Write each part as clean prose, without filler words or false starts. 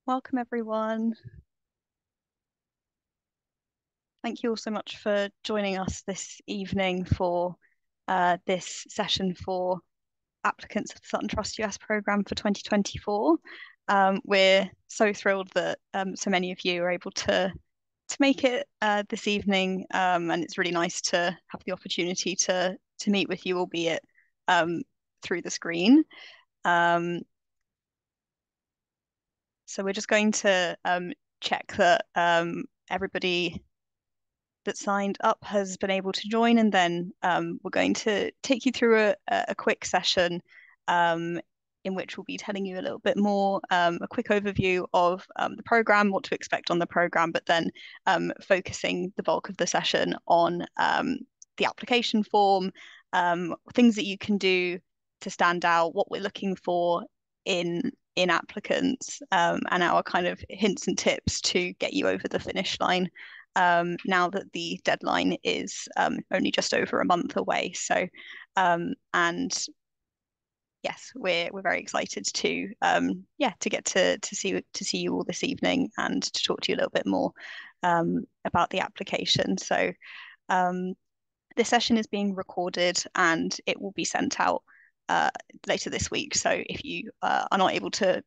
Welcome, everyone. Thank you all so much for joining us this evening for this session for applicants of the Sutton Trust US Programme for 2024. We're so thrilled that so many of you are able to make it this evening, and it's really nice to have the opportunity to meet with you, albeit through the screen. Um, so we're just going to check that everybody that signed up has been able to join, and then we're going to take you through a quick session um, in which we'll be telling you a little bit more, a quick overview of the program, what to expect on the program, but then focusing the bulk of the session on the application form, things that you can do to stand out, what we're looking for in applicants, and our kind of hints and tips to get you over the finish line now that the deadline is only just over a month away. So, and yes, we're very excited to to get to see you all this evening and to talk to you a little bit more about the application. So, um, this session is being recorded and it will be sent out later this week. So if you are not able to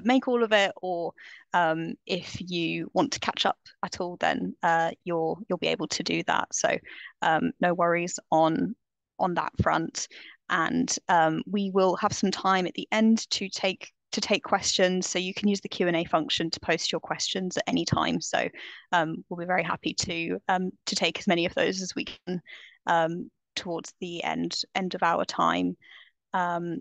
make all of it, or if you want to catch up at all, then you'll be able to do that. So no worries on that front. And we will have some time at the end to take questions. So you can use the Q&A function to post your questions at any time. So we'll be very happy to take as many of those as we can towards the end of our time. I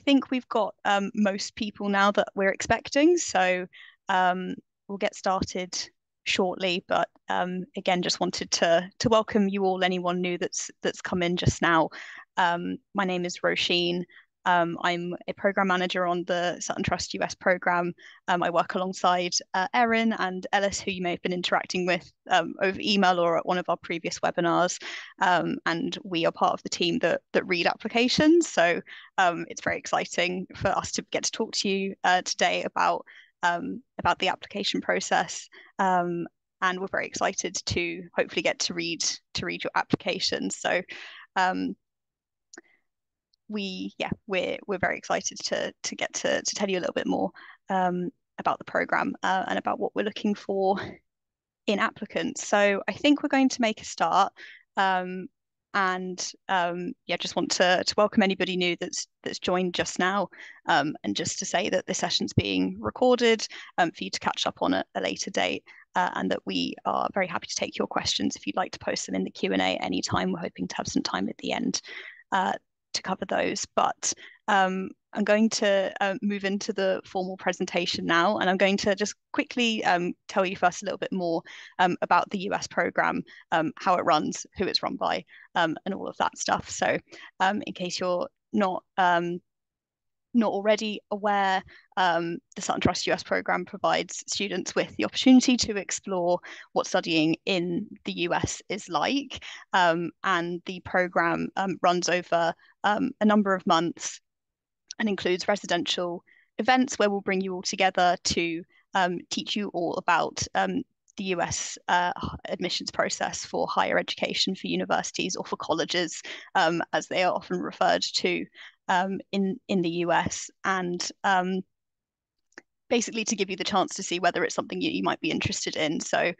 think we've got most people now that we're expecting, so we'll get started shortly. But again, just wanted to welcome you all, anyone new that's come in just now. My name is Roisin. I'm a program manager on the Sutton Trust US Programme. I work alongside Erin and Ellis, who you may have been interacting with over email or at one of our previous webinars. And we are part of the team that read applications. So it's very exciting for us to get to talk to you today about the application process. And we're very excited to hopefully get to read your application. So we're very excited to get to tell you a little bit more about the program and about what we're looking for in applicants. So I think we're going to make a start. And just want to welcome anybody new that's joined just now, and just to say that this session's being recorded for you to catch up on at a later date, and that we are very happy to take your questions if you'd like to post them in the Q&A anytime. We're hoping to have some time at the end to cover those. But I'm going to move into the formal presentation now, and I'm going to just quickly tell you first a little bit more about the US program, how it runs, who it's run by, and all of that stuff. So in case you're not already aware, the Sutton Trust US Programme provides students with the opportunity to explore what studying in the US is like. And the programme runs over a number of months and includes residential events where we'll bring you all together to teach you all about the US admissions process for higher education, for universities or for colleges, as they are often referred to in the US, and basically to give you the chance to see whether it's something you might be interested in. So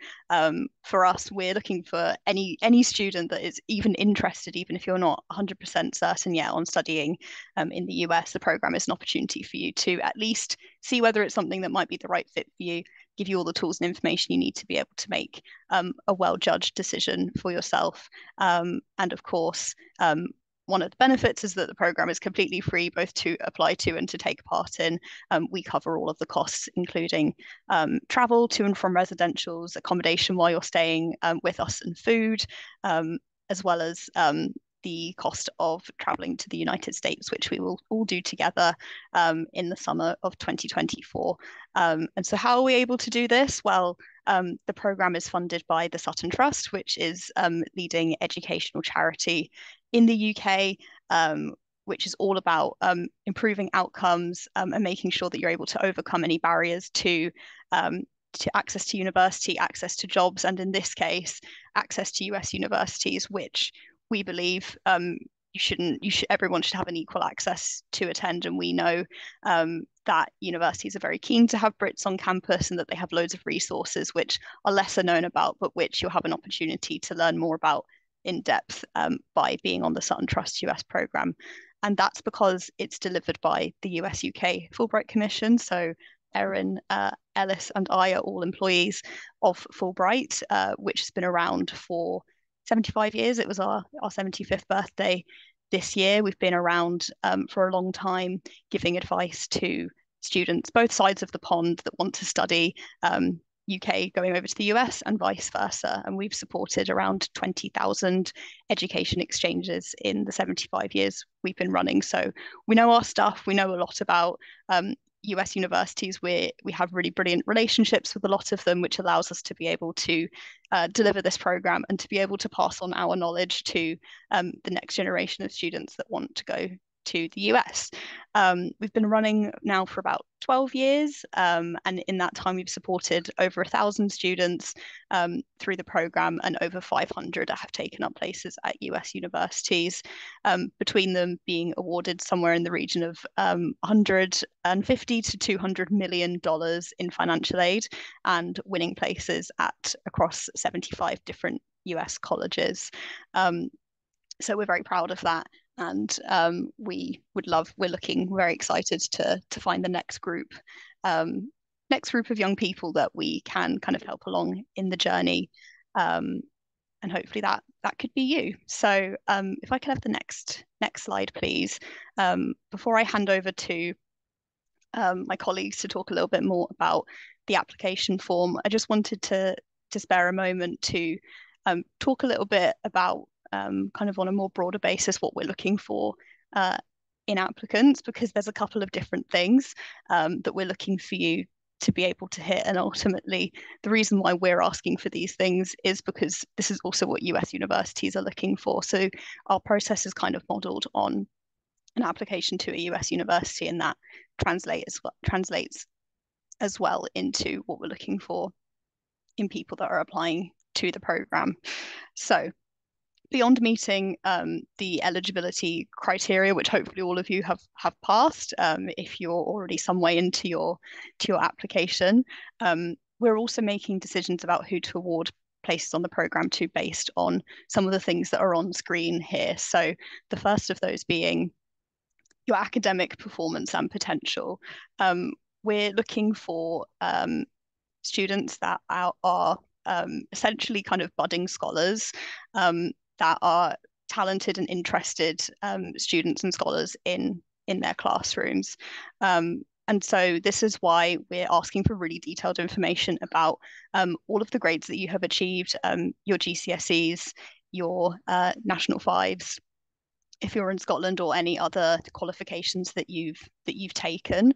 for us, we're looking for any student that is even interested, even if you're not 100% certain yet on studying in the US. The program is an opportunity for you to at least see whether it's something that might be the right fit for you, give you all the tools and information you need to be able to make a well-judged decision for yourself. And of course, one of the benefits is that the program is completely free, both to apply to and to take part in. We cover all of the costs, including travel to and from residentials, accommodation while you're staying with us, and food, as well as the cost of traveling to the United States, which we will all do together in the summer of 2024. And so how are we able to do this? Well, the program is funded by the Sutton Trust, which is leading educational charity in the UK. which is all about improving outcomes and making sure that you're able to overcome any barriers to access to university, access to jobs, and in this case, access to US universities, which we believe everyone should have an equal access to attend. And we know that universities are very keen to have Brits on campus and that they have loads of resources which are lesser known about, but which you'll have an opportunity to learn more about in depth by being on the Sutton Trust US programme. And that's because it's delivered by the US UK Fulbright Commission. So Erin, Ellis, and I are all employees of Fulbright, which has been around for 75 years. It was our 75th birthday this year. We've been around for a long time, giving advice to students, both sides of the pond, that want to study UK going over to the US and vice versa. And we've supported around 20,000 education exchanges in the 75 years we've been running. So we know our stuff. We know a lot about US universities. We have really brilliant relationships with a lot of them, which allows us to be able to deliver this program and to be able to pass on our knowledge to the next generation of students that want to go to the US. We've been running now for about 12 years, and in that time we've supported over 1,000 students through the program, and over 500 have taken up places at US universities, between them being awarded somewhere in the region of 150 to $200 million in financial aid, and winning places at across 75 different US colleges. So we're very proud of that. And we're very excited to find the next group of young people that we can kind of help along in the journey. And hopefully that could be you. So if I could have the next slide, please. Before I hand over to my colleagues to talk a little bit more about the application form, I just wanted to spare a moment to talk a little bit about kind of on a more broader basis what we're looking for in applicants, because there's a couple of different things that we're looking for you to be able to hit. And ultimately, the reason why we're asking for these things is because this is also what US universities are looking for. So our process is kind of modeled on an application to a US university, and that translates as well into what we're looking for in people that are applying to the program. So beyond meeting the eligibility criteria, which hopefully all of you have passed, if you're already some way into your application, we're also making decisions about who to award places on the program to based on some of the things that are on screen here. So the first of those being your academic performance and potential. We're looking for students that are essentially kind of budding scholars, that are talented and interested students and scholars in their classrooms. And so this is why we're asking for really detailed information about all of the grades that you have achieved, your GCSEs, your National Fives, if you're in Scotland, or any other qualifications that you've taken.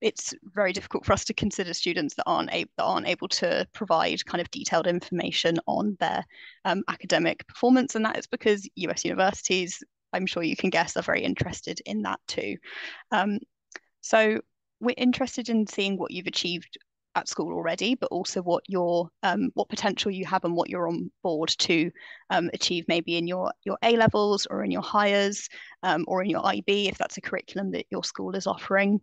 It's very difficult for us to consider students that aren't able to provide kind of detailed information on their academic performance, and that is because US universities, I'm sure you can guess, are very interested in that too. So we're interested in seeing what you've achieved at school already, but also what potential you have and what you're on board to achieve, maybe in your A levels or in your hires, or in your IB if that's a curriculum that your school is offering.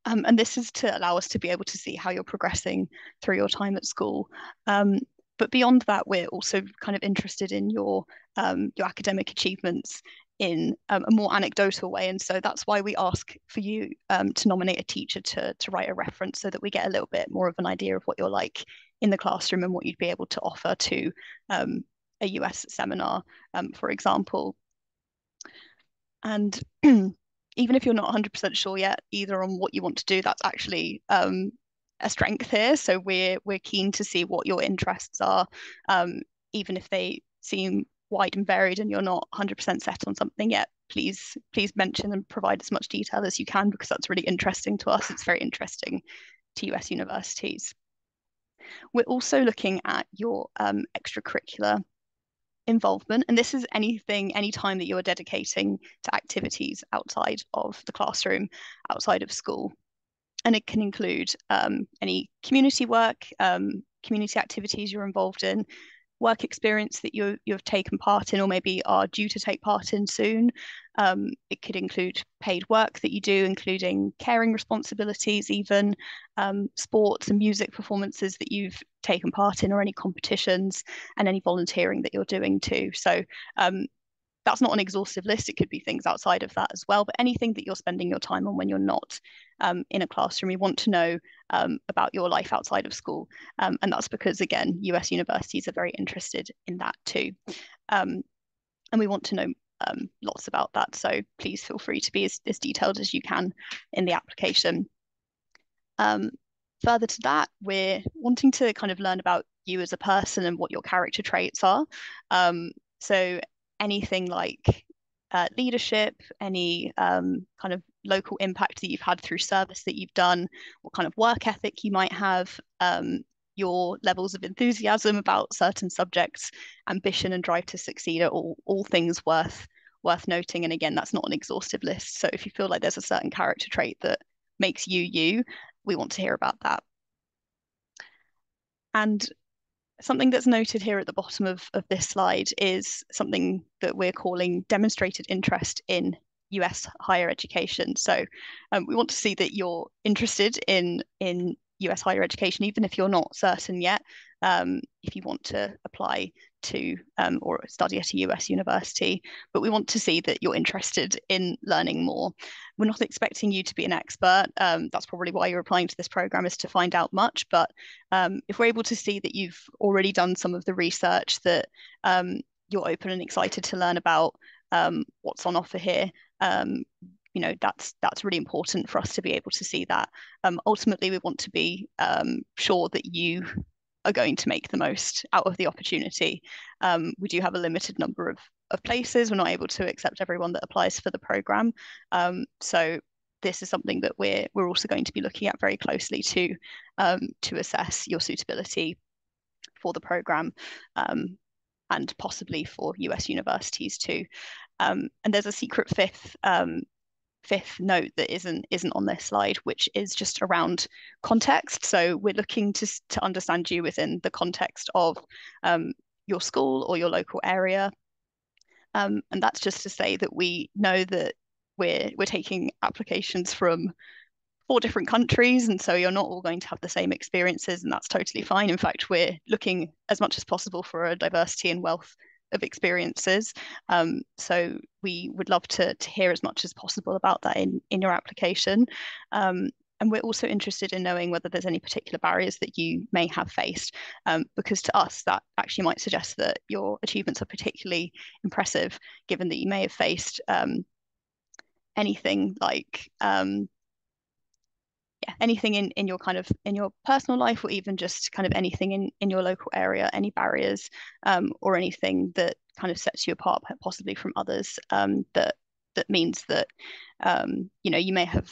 And this is to allow us to be able to see how you're progressing through your time at school. But beyond that, we're also kind of interested in your academic achievements in a more anecdotal way. And so that's why we ask for you to nominate a teacher to write a reference, so that we get a little bit more of an idea of what you're like in the classroom and what you'd be able to offer to a US seminar, for example. And even if you're not 100% sure yet either on what you want to do, that's actually a strength here. So we're keen to see what your interests are, even if they seem wide and varied and you're not 100% set on something yet. Please mention and provide as much detail as you can, because that's really interesting to us. It's very interesting to US universities. We're also looking at your extracurricular involvement, and this is any time that you are dedicating to activities outside of the classroom, outside of school. And it can include any community work, community activities you're involved in, work experience that you've taken part in or maybe are due to take part in soon. It could include paid work that you do, including caring responsibilities, even sports and music performances that you've taken part in, or any competitions, and any volunteering that you're doing too. So that's not an exhaustive list. It could be things outside of that as well, but anything that you're spending your time on when you're not in a classroom. We want to know about your life outside of school. And that's because, again, US universities are very interested in that too. And we want to know lots about that. So please feel free to be as detailed as you can in the application. Further to that, we're wanting to kind of learn about you as a person and what your character traits are. So anything like leadership, any kind of local impact that you've had through service that you've done, what kind of work ethic you might have, your levels of enthusiasm about certain subjects, ambition and drive to succeed are all things worth noting. And again, that's not an exhaustive list. So if you feel like there's a certain character trait that makes you, we want to hear about that. And something that's noted here at the bottom of this slide is something that we're calling demonstrated interest in US higher education. So we want to see that you're interested in US higher education, even if you're not certain yet, if you want to apply to or study at a US university, but we want to see that you're interested in learning more. We're not expecting you to be an expert. That's probably why you're applying to this program, is to find out much. But if we're able to see that you've already done some of the research, that you're open and excited to learn about what's on offer here, that's really important for us to be able to see that. Ultimately, we want to be sure that you are going to make the most out of the opportunity. We do have a limited number of places. We're not able to accept everyone that applies for the program. So this is something that we're also going to be looking at very closely to assess your suitability for the program, and possibly for US universities too. And there's a secret fifth note that isn't on this slide, which is just around context. So we're looking to understand you within the context of your school or your local area. And that's just to say that we know that we're taking applications from 4 different countries, and so you're not all going to have the same experiences, and that's totally fine. In fact, we're looking as much as possible for a diversity and wealth of experiences. So we would love to hear as much as possible about that in your application. And we're also interested in knowing whether there's any particular barriers that you may have faced, because to us, that actually might suggest that your achievements are particularly impressive, given that you may have faced anything like anything in your kind of in your personal life, or even just kind of anything in your local area, any barriers or anything that kind of sets you apart possibly from others, that means that you may have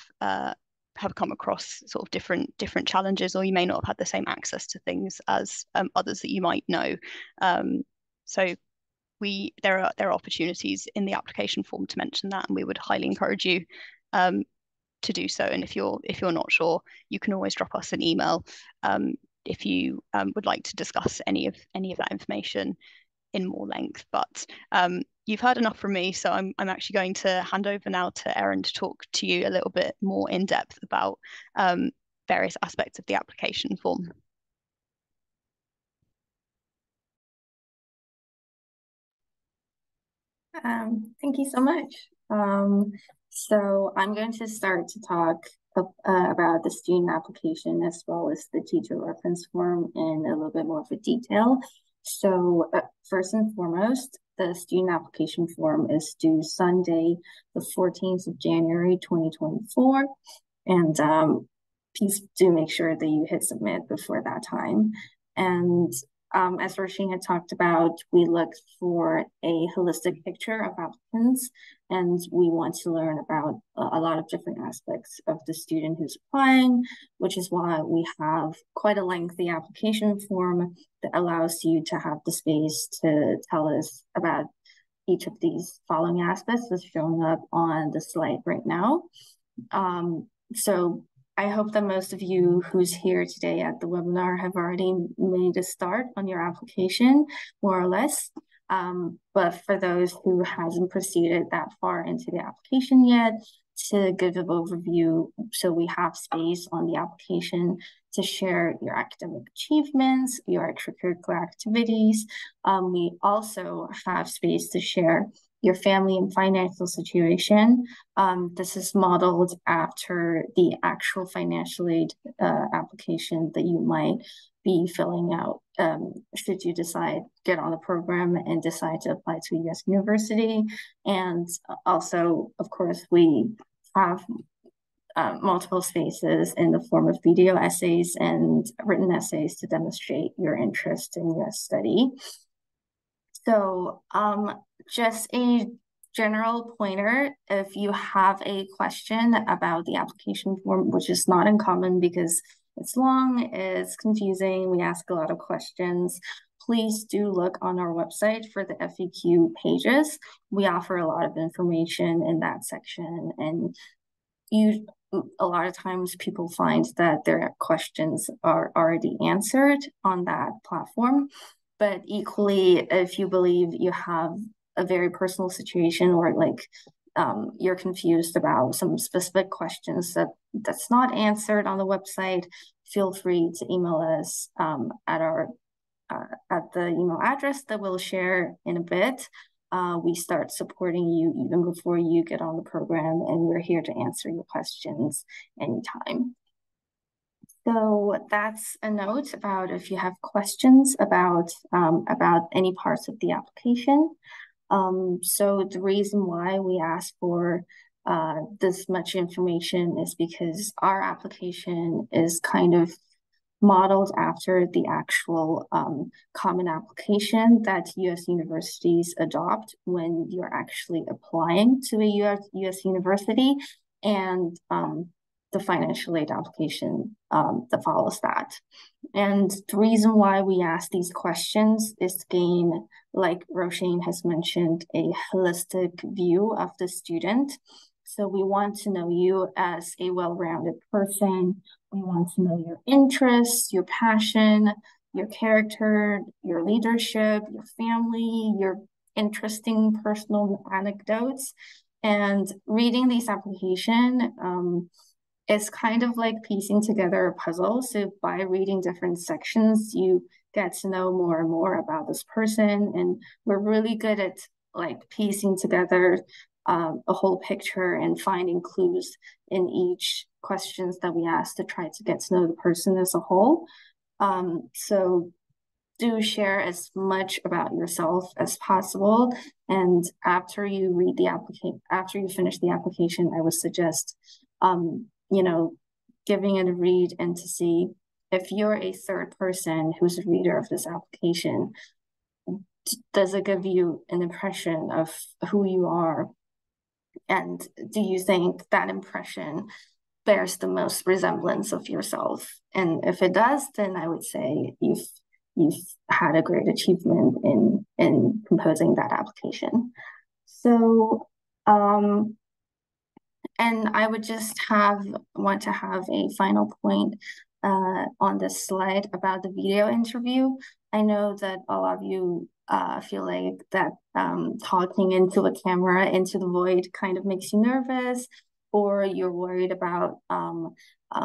come across sort of different challenges, or you may not have had the same access to things as others that you might know. So there are opportunities in the application form to mention that, and we would highly encourage you to do so. And if you're not sure, you can always drop us an email if you would like to discuss any of that information in more length. But you've heard enough from me, so I'm actually going to hand over now to Erin to talk to you a little bit more in depth about various aspects of the application form. Thank you so much. So I'm going to start to talk about the student application as well as the teacher reference form in a little bit more of a detail. So first and foremost, the student application form is due Sunday, the 14th of January, 2024. And please do make sure that you hit submit before that time. And As Roisin had talked about, we look for a holistic picture of applicants, and we want to learn about a lot of different aspects of the student who's applying, which is why we have quite a lengthy application form that allows you to have the space to tell us about each of these following aspects that's showing up on the slide right now. So I hope that most of you who's here today at the webinar have already made a start on your application, more or less. But for those who hasn't proceeded that far into the application yet, to give an overview, so we have space on the application to share your academic achievements, your extracurricular activities. We also have space to share your family and financial situation. This is modeled after the actual financial aid application that you might be filling out should you decide get on the program and decide to apply to a U.S. university. And also, of course, we have multiple spaces in the form of video essays and written essays to demonstrate your interest in U.S. study. So just a general pointer, if you have a question about the application form, which is not uncommon because it's long, it's confusing, we ask a lot of questions, please do look on our website for the FAQ pages. We offer a lot of information in that section, and a lot of times people find that their questions are already answered on that platform. But equally, if you believe you have a very personal situation or you're confused about some specific questions that's not answered on the website, feel free to email us at the email address that we'll share in a bit. We start supporting you even before you get on the program, and we're here to answer your questions anytime. So that's a note about if you have questions about any parts of the application. So the reason why we ask for this much information is because our application is kind of modeled after the actual common application that U.S. universities adopt when you're actually applying to a U.S. university, and the financial aid application that follows that. And the reason why we ask these questions is to gain, like Roisin has mentioned, a holistic view of the student. So we want to know you as a well-rounded person. We want to know your interests, your passion, your character, your leadership, your family, your interesting personal anecdotes. And reading this application is kind of like piecing together a puzzle. So by reading different sections, you get to know more and more about this person. And we're really good at piecing together a whole picture and finding clues in each questions that we ask to try to get to know the person as a whole. So do share as much about yourself as possible. And after you read the application, after you finish the application, I would suggest, giving it a read and to see if you're a third person who's a reader of this application, does it give you an impression of who you are? And do you think that impression bears the most resemblance of yourself? And if it does, then I would say you've had a great achievement in composing that application. So, and I would just want to have a final point on this slide about the video interview. I know that all of you feel like that talking into a camera, into the void kind of makes you nervous, or you're worried about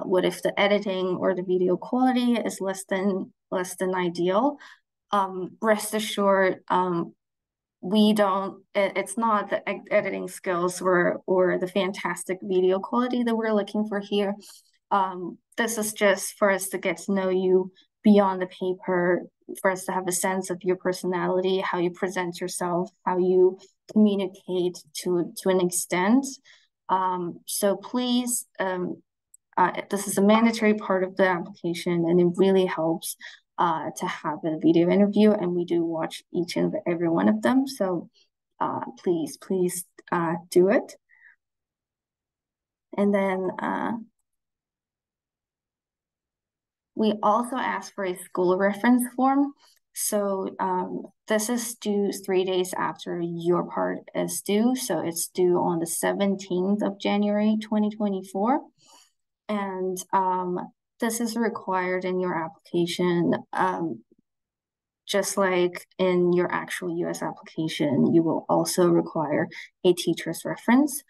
what if the editing or the video quality is less than ideal. Rest assured, it's not the editing skills or the fantastic video quality that we're looking for here. This is just for us to get to know you beyond the paper, for us to have a sense of your personality, how you present yourself, how you communicate to an extent. So please, this is a mandatory part of the application, and it really helps to have a video interview, and we do watch each and every one of them. So please do it. And then we also ask for a school reference form. So this is due 3 days after your part is due. So it's due on the 17th of January, 2024. And this is required in your application. Just like in your actual US application, you will also require a teacher's reference.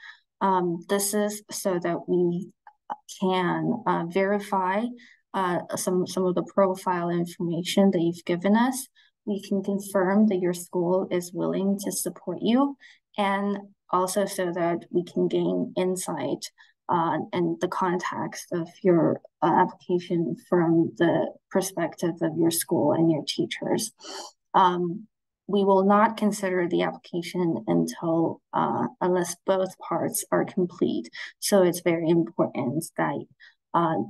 This is so that we can verify some of the profile information that you've given us. We can confirm that your school is willing to support you, and also so that we can gain insight and the context of your application from the perspective of your school and your teachers. We will not consider the application until unless both parts are complete. So it's very important that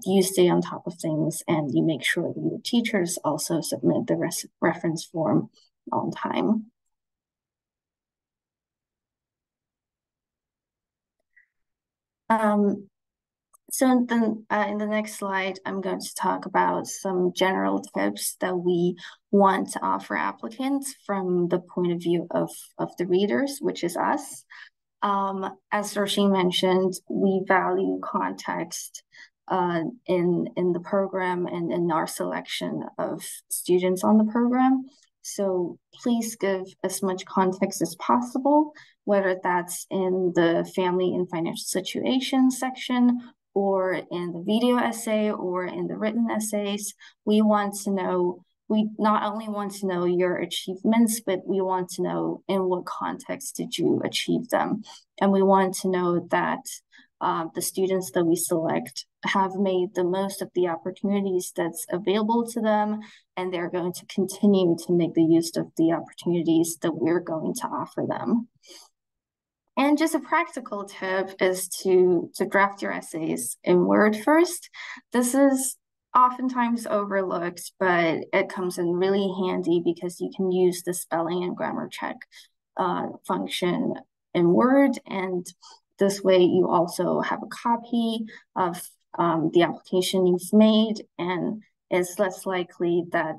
you stay on top of things and you make sure that your teachers also submit the reference form on time. So in the next slide, I'm going to talk about some general tips that we want to offer applicants from the point of view of the readers, which is us. As Roisin mentioned, we value context in the program and in our selection of students on the program. So please give as much context as possible, whether that's in the family and financial situation section, or in the video essay, or in the written essays. We not only want to know your achievements, but we want to know in what context did you achieve them. And we want to know that the students that we select have made the most of the opportunities that's available to them, and they're going to continue to make the use of the opportunities that we're going to offer them. And just a practical tip is to draft your essays in Word first. This is oftentimes overlooked, but it comes in really handy because you can use the spelling and grammar check function in Word, and this way you also have a copy of the application you've made, and it's less likely that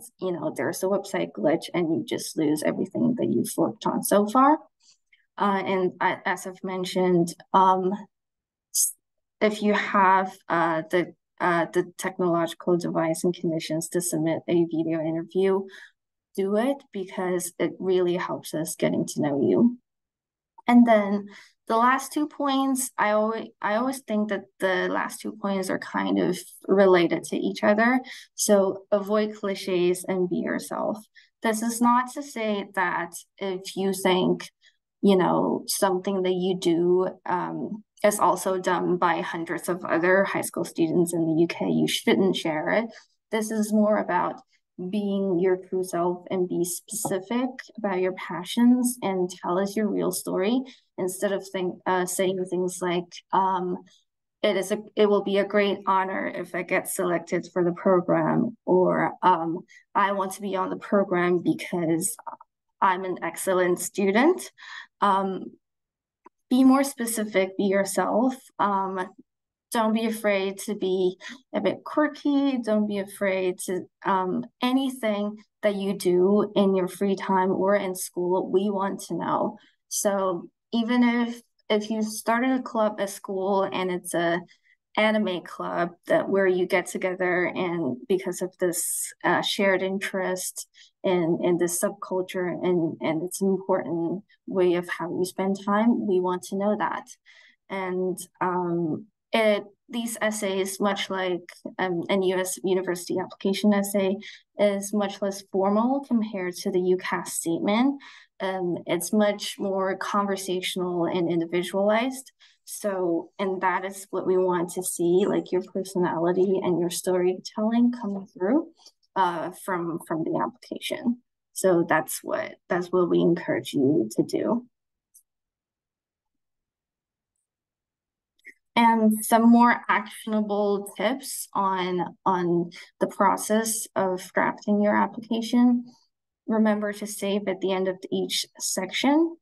there's a website glitch and you just lose everything that you've worked on so far. And as I've mentioned, if you have the technological device and conditions to submit a video interview, do it, because it really helps us getting to know you. And then the last 2 points, I always think that the last 2 points are kind of related to each other. So avoid cliches and be yourself. This is not to say that if you think something that you do is also done by hundreds of other high school students in the UK, you shouldn't share it. This is more about being your true self and be specific about your passions and tell us your real story, instead of saying things like, it will be a great honor if I get selected for the program, or I want to be on the program because I'm an excellent student. Be more specific, be yourself. Don't be afraid to be a bit quirky. Don't be afraid to anything that you do in your free time or in school, we want to know. So even if you started a club at school and it's a anime club where you get together, and because of this shared interest in this subculture and its important way of how you spend time, we want to know that. And these essays, much like an US university application essay, is much less formal compared to the UCAS statement. It's much more conversational and individualized. So, and that is what we want to see, like your personality and your storytelling coming through from the application. So that's what we encourage you to do. And some more actionable tips on the process of drafting your application. Remember to save at the end of each section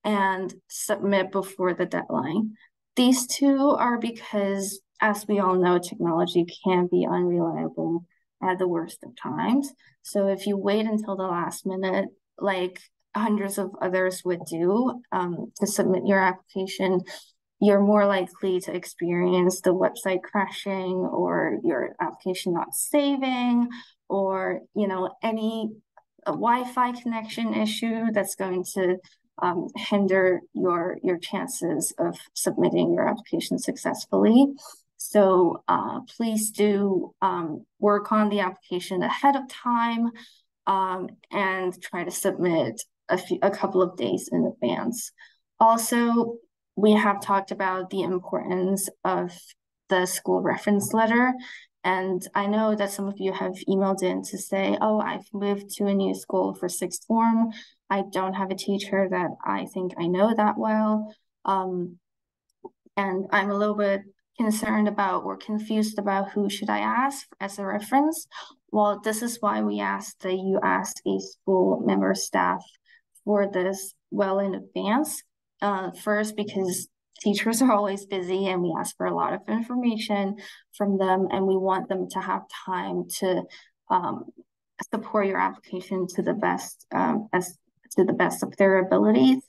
and submit before the deadline. These two are because, as we all know, technology can be unreliable at the worst of times. So if you wait until the last minute, like hundreds of others would do, to submit your application, you're more likely to experience the website crashing or your application not saving, or any Wi-Fi connection issue that's going to hinder your chances of submitting your application successfully. So please do work on the application ahead of time, and try to submit a couple of days in advance. Also, we have talked about the importance of the school reference letter. And I know that some of you have emailed in to say, oh, I've moved to a new school for sixth form. I don't have a teacher that I think I know that well. And I'm a little bit concerned about or confused about who should I ask as a reference. Well, this is why we ask that you ask a school member staff for this well in advance. First, because teachers are always busy and we ask for a lot of information from them, and we want them to have time to support your application to the best of their abilities.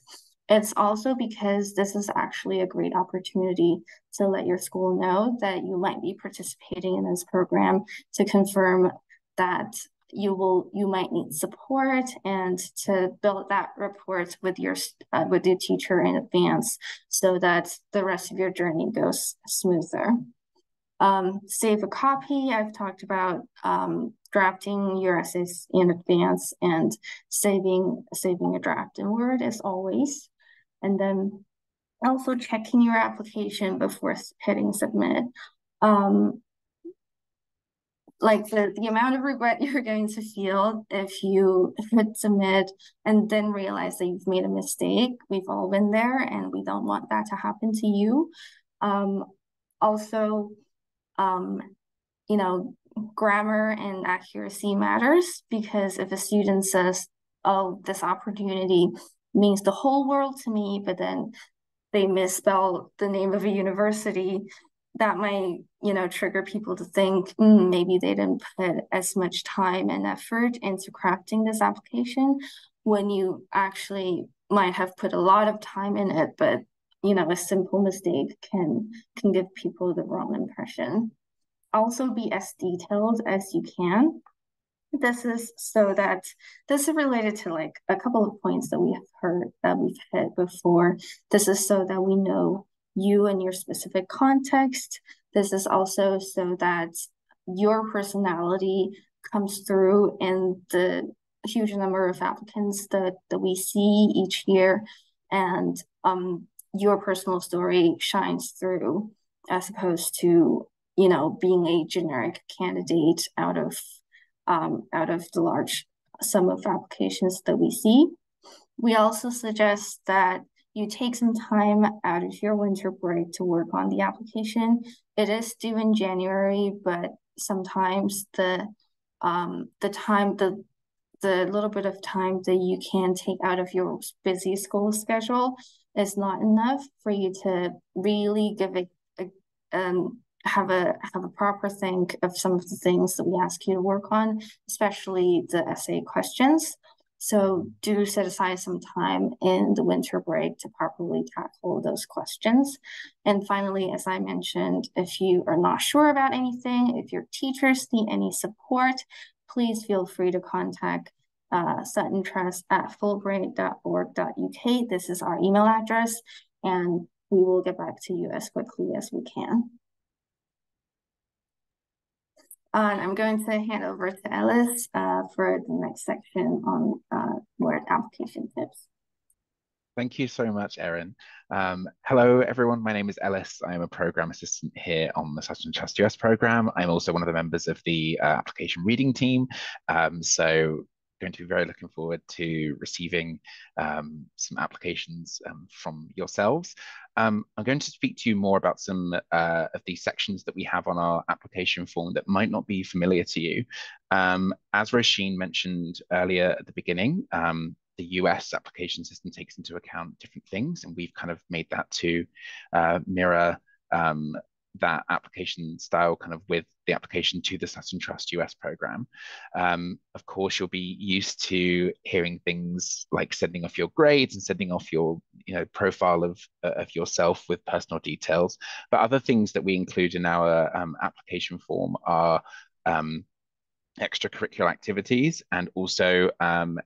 It's also because this is actually a great opportunity to let your school know that you might be participating in this program, to confirm that you might need support, and to build that rapport with your teacher in advance so that the rest of your journey goes smoother. Save a copy. I've talked about drafting your essays in advance and saving a draft in Word as always. And then also checking your application before hitting submit. Like the amount of regret you're going to feel if you hit submit and then realize that you've made a mistake. We've all been there, and we don't want that to happen to you. Also, grammar and accuracy matters, because if a student says, oh, this opportunity means the whole world to me, but then they misspell the name of a university, that might, trigger people to think maybe they didn't put as much time and effort into crafting this application, when you actually might have put a lot of time in it, but a simple mistake can give people the wrong impression. Also, be as detailed as you can. This is related to like a couple of points that we have heard, that we've hit before. This is so that we know you and your specific context. This is also so that your personality comes through in the huge number of applicants that we see each year, and your personal story shines through, as opposed to being a generic candidate out of the large sum of applications that we see. We also suggest that you take some time out of your winter break to work on the application. It is due in January, but sometimes the little bit of time that you can take out of your busy school schedule is not enough for you to really give it have a proper think of some of the things that we ask you to work on, especially the essay questions. So do set aside some time in the winter break to properly tackle those questions. And finally, as I mentioned, if you are not sure about anything, if your teachers need any support, please feel free to contact Sutton Trust at fulbright.org.uk. This is our email address, and we will get back to you as quickly as we can. And I'm going to hand over to Ellis for the next section on Word application tips. Thank you so much, Erin. Hello, everyone. My name is Ellis. I'm a program assistant here on the Sutton Trust US Programme. I'm also one of the members of the application reading team. So going to be very looking forward to receiving some applications from yourselves. I'm going to speak to you more about some of these sections that we have on our application form that might not be familiar to you. As Roisin mentioned earlier at the beginning, the US application system takes into account different things, and we've kind of made that to mirror that application style kind of with the application to the Sutton Trust US program. Of course, you'll be used to hearing things like sending off your grades and sending off your profile of yourself with personal details. But other things that we include in our application form are extracurricular activities and also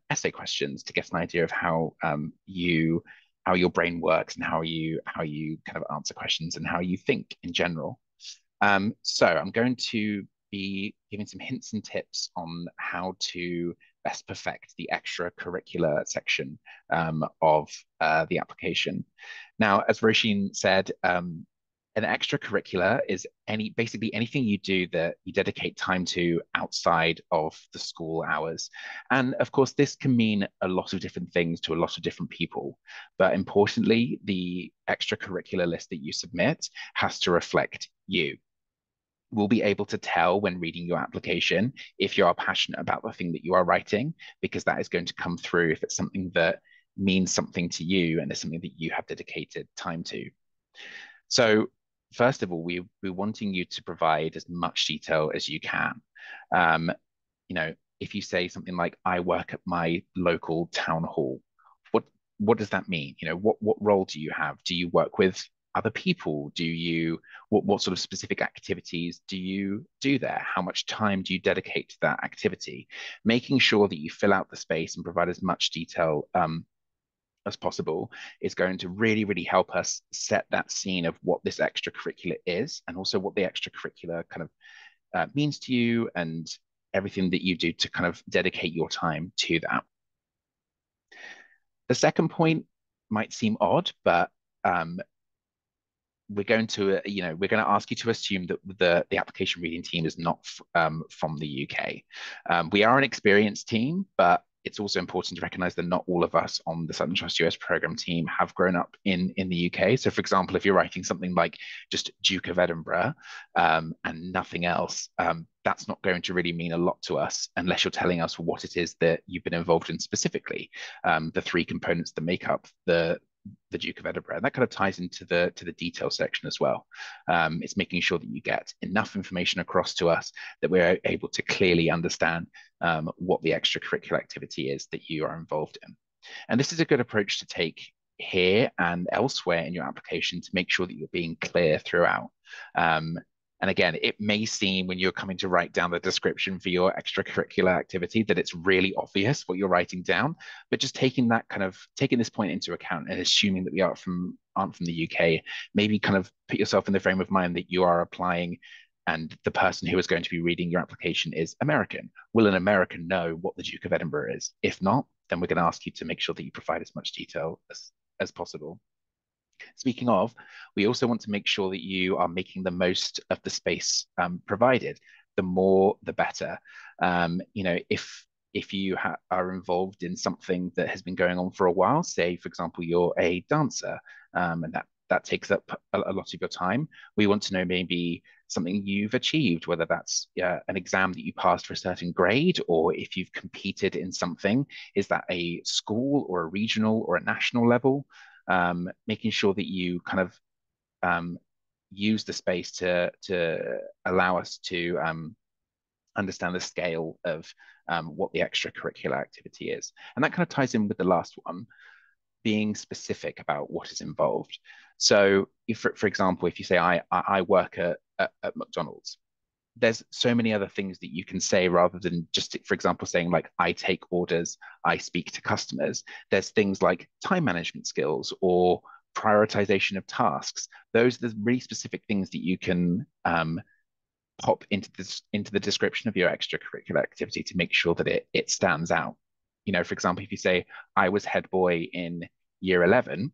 essay questions to get an idea of how your brain works and how you kind of answer questions and how you think in general. So I'm going to be giving some hints and tips on how to best perfect the extracurricular section of the application. Now, as Roisin said, an extracurricular is basically anything you do that you dedicate time to outside of the school hours. And of course, this can mean a lot of different things to a lot of different people. But importantly, the extracurricular list that you submit has to reflect you. We'll be able to tell when reading your application if you are passionate about the thing that you are writing, because that is going to come through if it's something that means something to you and is something that you have dedicated time to. So first of all, we're wanting you to provide as much detail as you can. If you say something like, I work at my local town hall, what does that mean? What role do you have? Do you work with other people? What sort of specific activities do you do there? How much time do you dedicate to that activity? Making sure that you fill out the space and provide as much detail as possible is going to really, really help us set that scene of what this extracurricular is and also what the extracurricular kind of means to you and everything that you do to kind of dedicate your time to that. The second point might seem odd, but we're going to ask you to assume that the application reading team is not from the UK. We are an experienced team, but it's also important to recognize that not all of us on the Sutton Trust US program team have grown up in the UK. So, for example, if you're writing something like just Duke of Edinburgh and nothing else, that's not going to really mean a lot to us unless you're telling us what it is that you've been involved in specifically, the three components that make up the Duke of Edinburgh. And that kind of ties into the detail section as well. It's making sure that you get enough information across to us that we're able to clearly understand what the extracurricular activity is that you are involved in. And this is a good approach to take here and elsewhere in your application to make sure that you're being clear throughout. And again, it may seem when you're coming to write down the description for your extracurricular activity that it's really obvious what you're writing down, but just taking this point into account and assuming that we aren't from the UK, maybe kind of put yourself in the frame of mind that you are applying and the person who is going to be reading your application is American. Will an American know what the Duke of Edinburgh is? If not, then we're going to ask you to make sure that you provide as much detail as possible. Speaking of, we also want to make sure that you are making the most of the space provided. The more, the better. If you are involved in something that has been going on for a while, say, for example, you're a dancer, and that takes up a lot of your time, we want to know maybe something you've achieved, whether that's an exam that you passed for a certain grade, or if you've competed in something, is that a school or a regional or a national level? Making sure that you kind of use the space to allow us to understand the scale of what the extracurricular activity is. And that kind of ties in with the last one, being specific about what is involved. So if, for example, if you say, I work at McDonald's, there's so many other things that you can say rather than just, for example, saying like, I take orders, I speak to customers. There's things like time management skills or prioritization of tasks. Those are the really specific things that you can pop into the description of your extracurricular activity to make sure that it stands out. For example, if you say, I was head boy in year 11,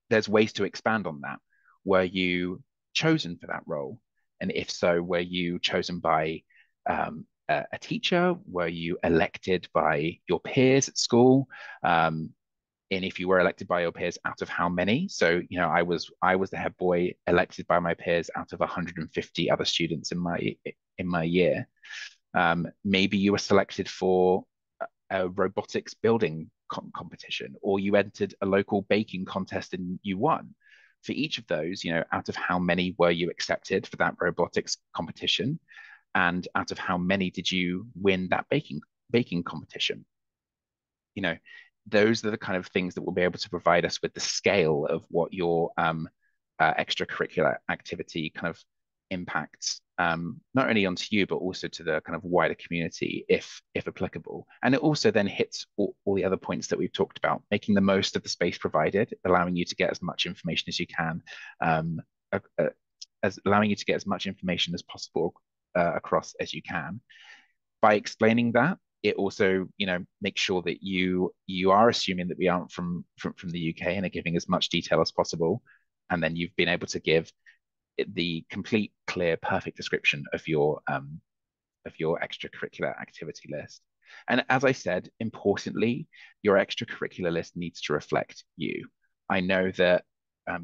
there's ways to expand on that. Were you chosen for that role? And if so, were you chosen by a teacher? Were you elected by your peers at school? And if you were elected by your peers, out of how many? So, I was the head boy elected by my peers out of 150 other students in my year. Maybe you were selected for a robotics building competition, or you entered a local baking contest and you won. For each of those, out of how many were you accepted for that robotics competition, and out of how many did you win that baking competition? you know, those are the kind of things that will be able to provide us with the scale of what your extracurricular activity kind of impacts, not only onto you, but also to the kind of wider community, if applicable. And it also then hits all the other points that we've talked about, making the most of the space provided, allowing you to get as much information as you can, as allowing you to get as much information as possible across as you can. By explaining that, it also, makes sure that you are assuming that we aren't from the UK and are giving as much detail as possible. And then you've been able to give the complete, clear, perfect description of your extracurricular activity list. And as I said, importantly, your extracurricular list needs to reflect you. I know that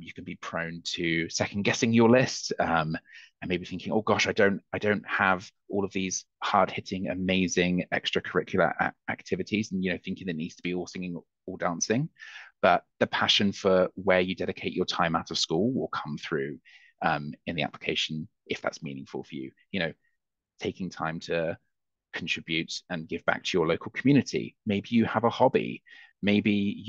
you can be prone to second guessing your list, and maybe thinking, oh gosh, I don't have all of these hard hitting, amazing extracurricular activities, and thinking it needs to be all singing, all dancing. But the passion for where you dedicate your time out of school will come through in the application if that's meaningful for you. Taking time to contribute and give back to your local community. Maybe you have a hobby. Maybe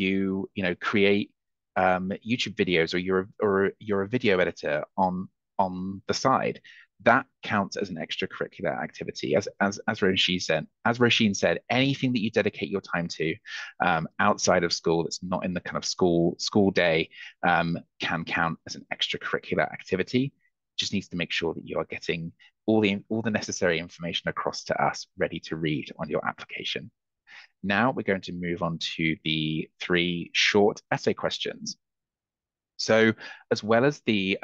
create YouTube videos, or you're a video editor on the side. That counts as an extracurricular activity. As Roisin said, anything that you dedicate your time to outside of school that's not in the kind of school day can count as an extracurricular activity. Just needs to make sure that you are getting all the necessary information across to us, ready to read on your application. Now we're going to move on to the 3 short essay questions. So, as well as the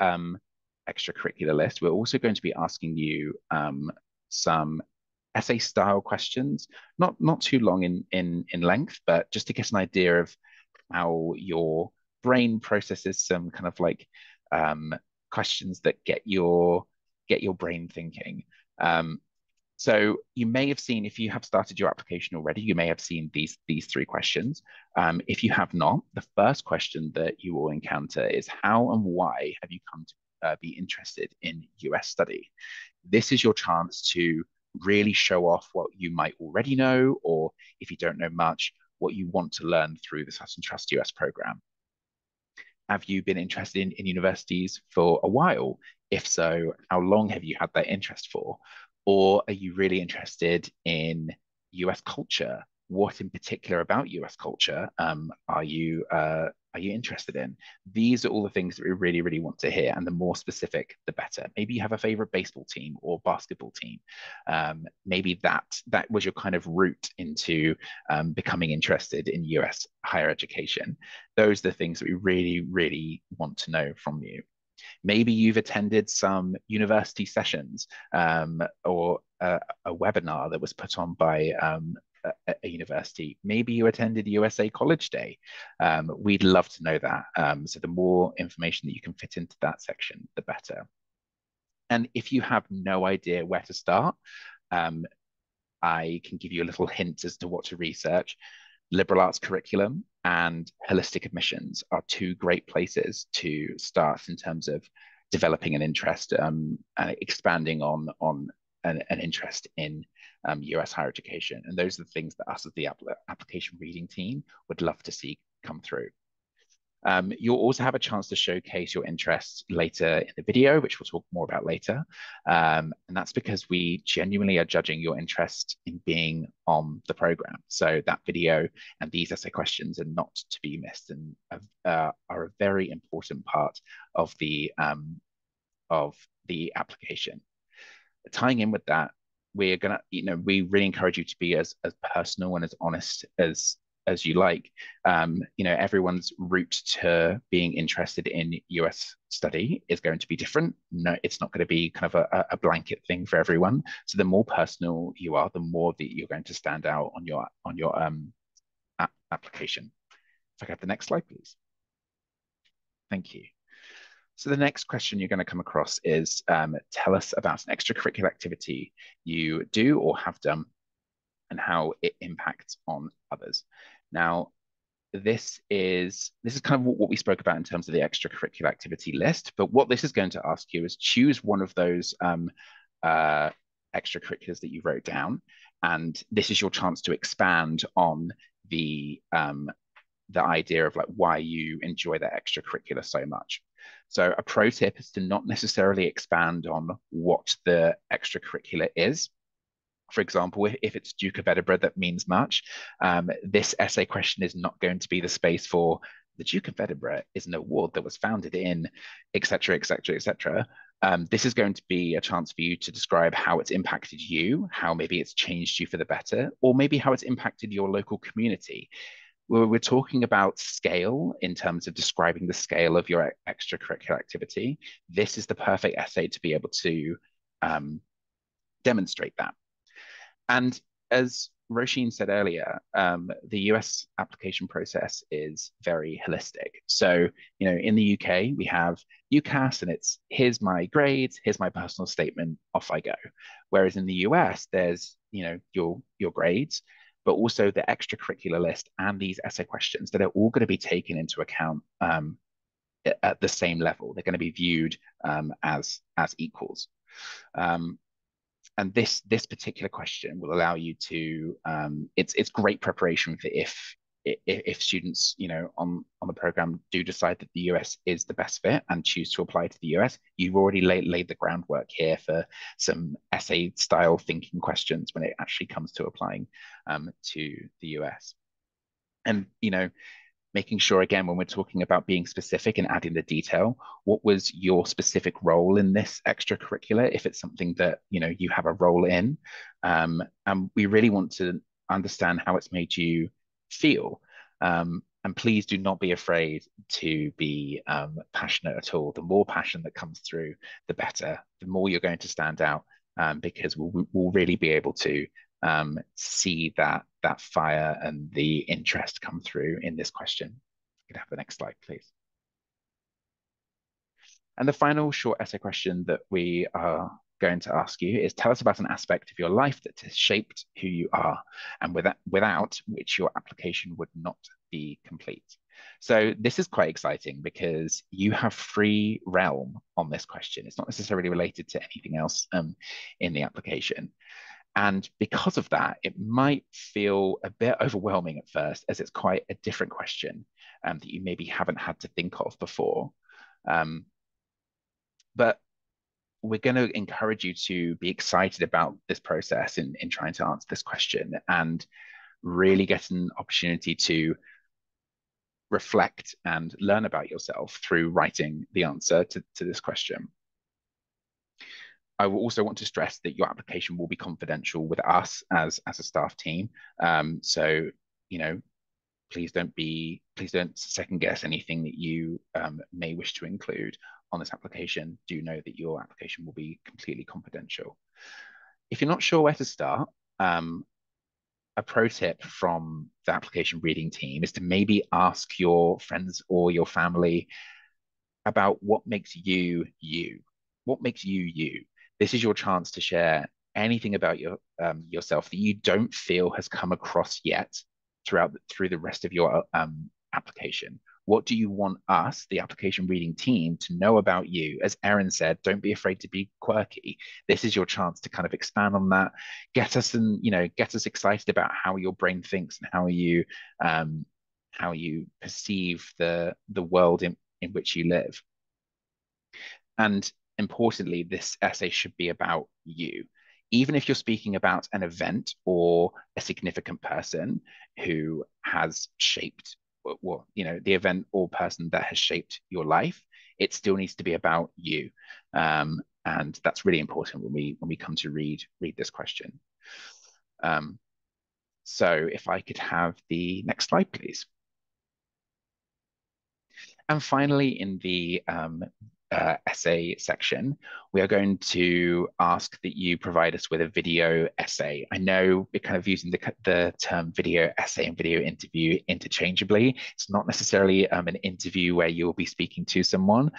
extracurricular list, we're also going to be asking you some essay style questions, not too long in length, but just to get an idea of how your brain processes some kind of like questions that get your brain thinking. So you may have seen, if you have started your application already, you may have seen these 3 questions. If you have not, the first question that you will encounter is, how and why have you come to be interested in US study? This is your chance to really show off what you might already know, or if you don't know much, what you want to learn through the Sutton Trust US program. Have you been interested in universities for a while? If so, how long have you had that interest for? Or are you really interested in US culture? What in particular about US culture are you interested in? These are all the things that we really, really want to hear, and the more specific, the better. Maybe you have a favorite baseball team or basketball team. Maybe that was your kind of route into becoming interested in US higher education. Those are the things that we really, really want to know from you. Maybe you've attended some university sessions or a webinar that was put on by a university. Maybe you attended USA College Day. We'd love to know that. So the more information that you can fit into that section, the better. And if you have no idea where to start, I can give you a little hint as to what to research. Liberal arts curriculum and holistic admissions are 2 great places to start in terms of developing an interest and expanding on an interest in US higher education. And those are the things that us as the application reading team would love to see come through. You'll also have a chance to showcase your interests later in the video, which we'll talk more about later. And that's because we genuinely are judging your interest in being on the program. So that video and these essay questions are not to be missed, and are a very important part of the application. Tying in with that, we're gonna, we really encourage you to be as personal and as honest as you like. Everyone's route to being interested in US study is going to be different. No, it's not going to be kind of a blanket thing for everyone. So the more personal you are, the more that you're going to stand out on your application. If I could have the next slide, please. Thank you. So the next question you're going to come across is tell us about an extracurricular activity you do or have done and how it impacts on others. Now, this is kind of what we spoke about in terms of the extracurricular activity list, but what this is going to ask you is choose one of those extracurriculars that you wrote down, and this is your chance to expand on the idea of like why you enjoy that extracurricular so much. So a pro tip is to not necessarily expand on what the extracurricular is. For example, if it's Duke of Edinburgh that means much, this essay question is not going to be the space for the Duke of Edinburgh is an award that was founded in, etc., etc., etc. This is going to be a chance for you to describe how it's impacted you, how maybe it's changed you for the better, or maybe how it's impacted your local community. We're talking about scale in terms of describing the scale of your extracurricular activity. This is the perfect essay to be able to demonstrate that. And as Roisin said earlier, the US application process is very holistic. So, in the UK, we have UCAS and it's here's my grades, here's my personal statement, off I go. Whereas in the US, there's, your grades, but also the extracurricular list and these essay questions that are all going to be taken into account at the same level. They're going to be viewed as equals. And this particular question will allow you to it's great preparation for if students on the program do decide that the US is the best fit and choose to apply to the US. You've already laid the groundwork here for some essay style thinking questions when it actually comes to applying to the US. And making sure, again, when we're talking about being specific and adding the detail, what was your specific role in this extracurricular, if it's something that, you have a role in. And we really want to understand how it's made you feel. And please do not be afraid to be passionate at all. The more passion that comes through, the better, the more you're going to stand out, because we'll really be able to see that fire and the interest come through in this question. You can have the next slide, please. And the final short essay question that we are going to ask you is tell us about an aspect of your life that has shaped who you are and without which your application would not be complete. So this is quite exciting because you have free realm on this question. It's not necessarily related to anything else in the application. And because of that, it might feel a bit overwhelming at first, as it's quite a different question that you maybe haven't had to think of before. But we're going to encourage you to be excited about this process in trying to answer this question and really get an opportunity to reflect and learn about yourself through writing the answer to this question. I will also want to stress that your application will be confidential with us as a staff team. So, please don't second guess anything that you may wish to include on this application. Do know that your application will be completely confidential. If you're not sure where to start, a pro tip from the application reading team is to maybe ask your friends or your family about what makes you you. What makes you you? This is your chance to share anything about yourself that you don't feel has come across yet through the rest of your application. What do you want us, the application reading team, to know about you? As Erin said, don't be afraid to be quirky. This is your chance to kind of expand on that, get us excited about how your brain thinks and how you perceive the world in which you live. And importantly, this essay should be about you. Even if you're speaking about an event or a significant person who has shaped, the event or person that has shaped your life, it still needs to be about you. And that's really important when we come to read this question. So if I could have the next slide, please. And finally, in the essay section, we are going to ask that you provide us with a video essay. I know we're kind of using the term video essay and video interview interchangeably. It's not necessarily an interview where you'll be speaking to someone.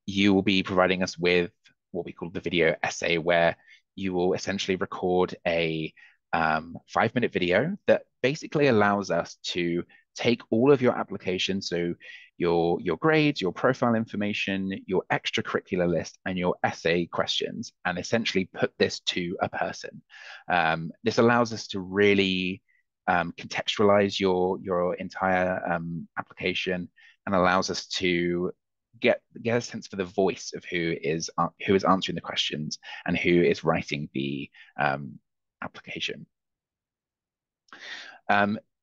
You will be providing us with what we call the video essay, where you will essentially record a 5-minute video that basically allows us to take all of your application, so your grades, your profile information, your extracurricular list, and your essay questions, and essentially put this to a person. This allows us to really contextualize your entire application, and allows us to get a sense for the voice of who is answering the questions and who is writing the application.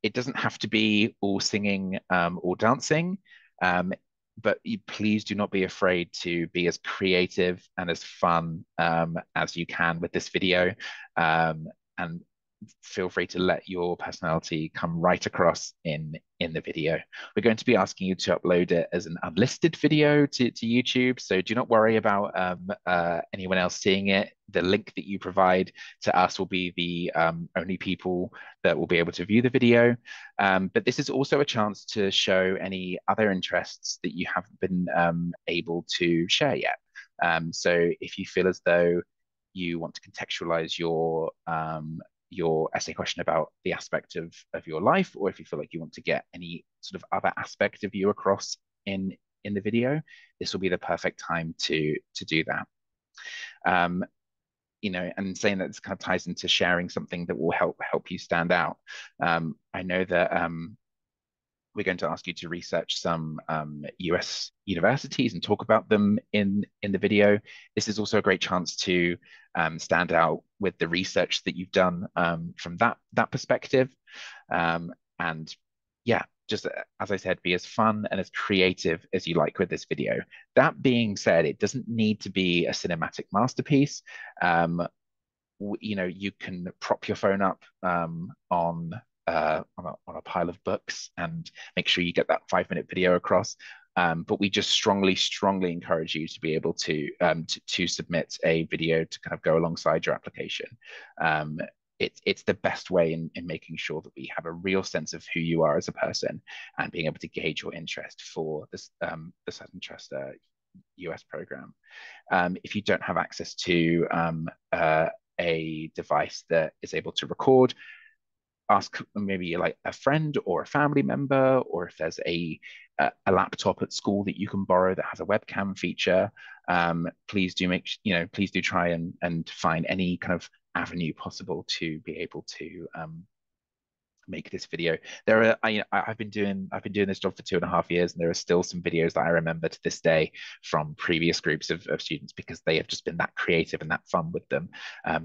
It doesn't have to be all singing or dancing, but please do not be afraid to be as creative and as fun as you can with this video, and feel free to let your personality come right across in the video. We're going to be asking you to upload it as an unlisted video to YouTube, so do not worry about anyone else seeing it. The link that you provide to us will be the only people that will be able to view the video. But this is also a chance to show any other interests that you haven't been able to share yet. So if you feel as though you want to contextualize your essay question about the aspect of your life, or if you feel like you want to get any sort of other aspect of you across in the video, this will be the perfect time to do that. You know, and saying that this kind of ties into sharing something that will help you stand out. I know that we're going to ask you to research some US universities and talk about them in the video. This is also a great chance to stand out with the research that you've done from that perspective. And yeah, just as I said, be as fun and as creative as you like with this video. That being said, it doesn't need to be a cinematic masterpiece. You know, you can prop your phone up on a pile of books and make sure you get that 5-minute video across. But we just strongly encourage you to be able to submit a video to kind of go alongside your application. It's the best way in making sure that we have a real sense of who you are as a person, and being able to gauge your interest for this the Sutton Trust US program. If you don't have access to a device that is able to record, ask maybe like a friend or a family member, or if there's a laptop at school that you can borrow that has a webcam feature. Please do try and find any kind of avenue possible to be able to make this video. I've been doing this job for 2.5 years, and there are still some videos that I remember to this day from previous groups of students, because they have just been that creative and that fun with them.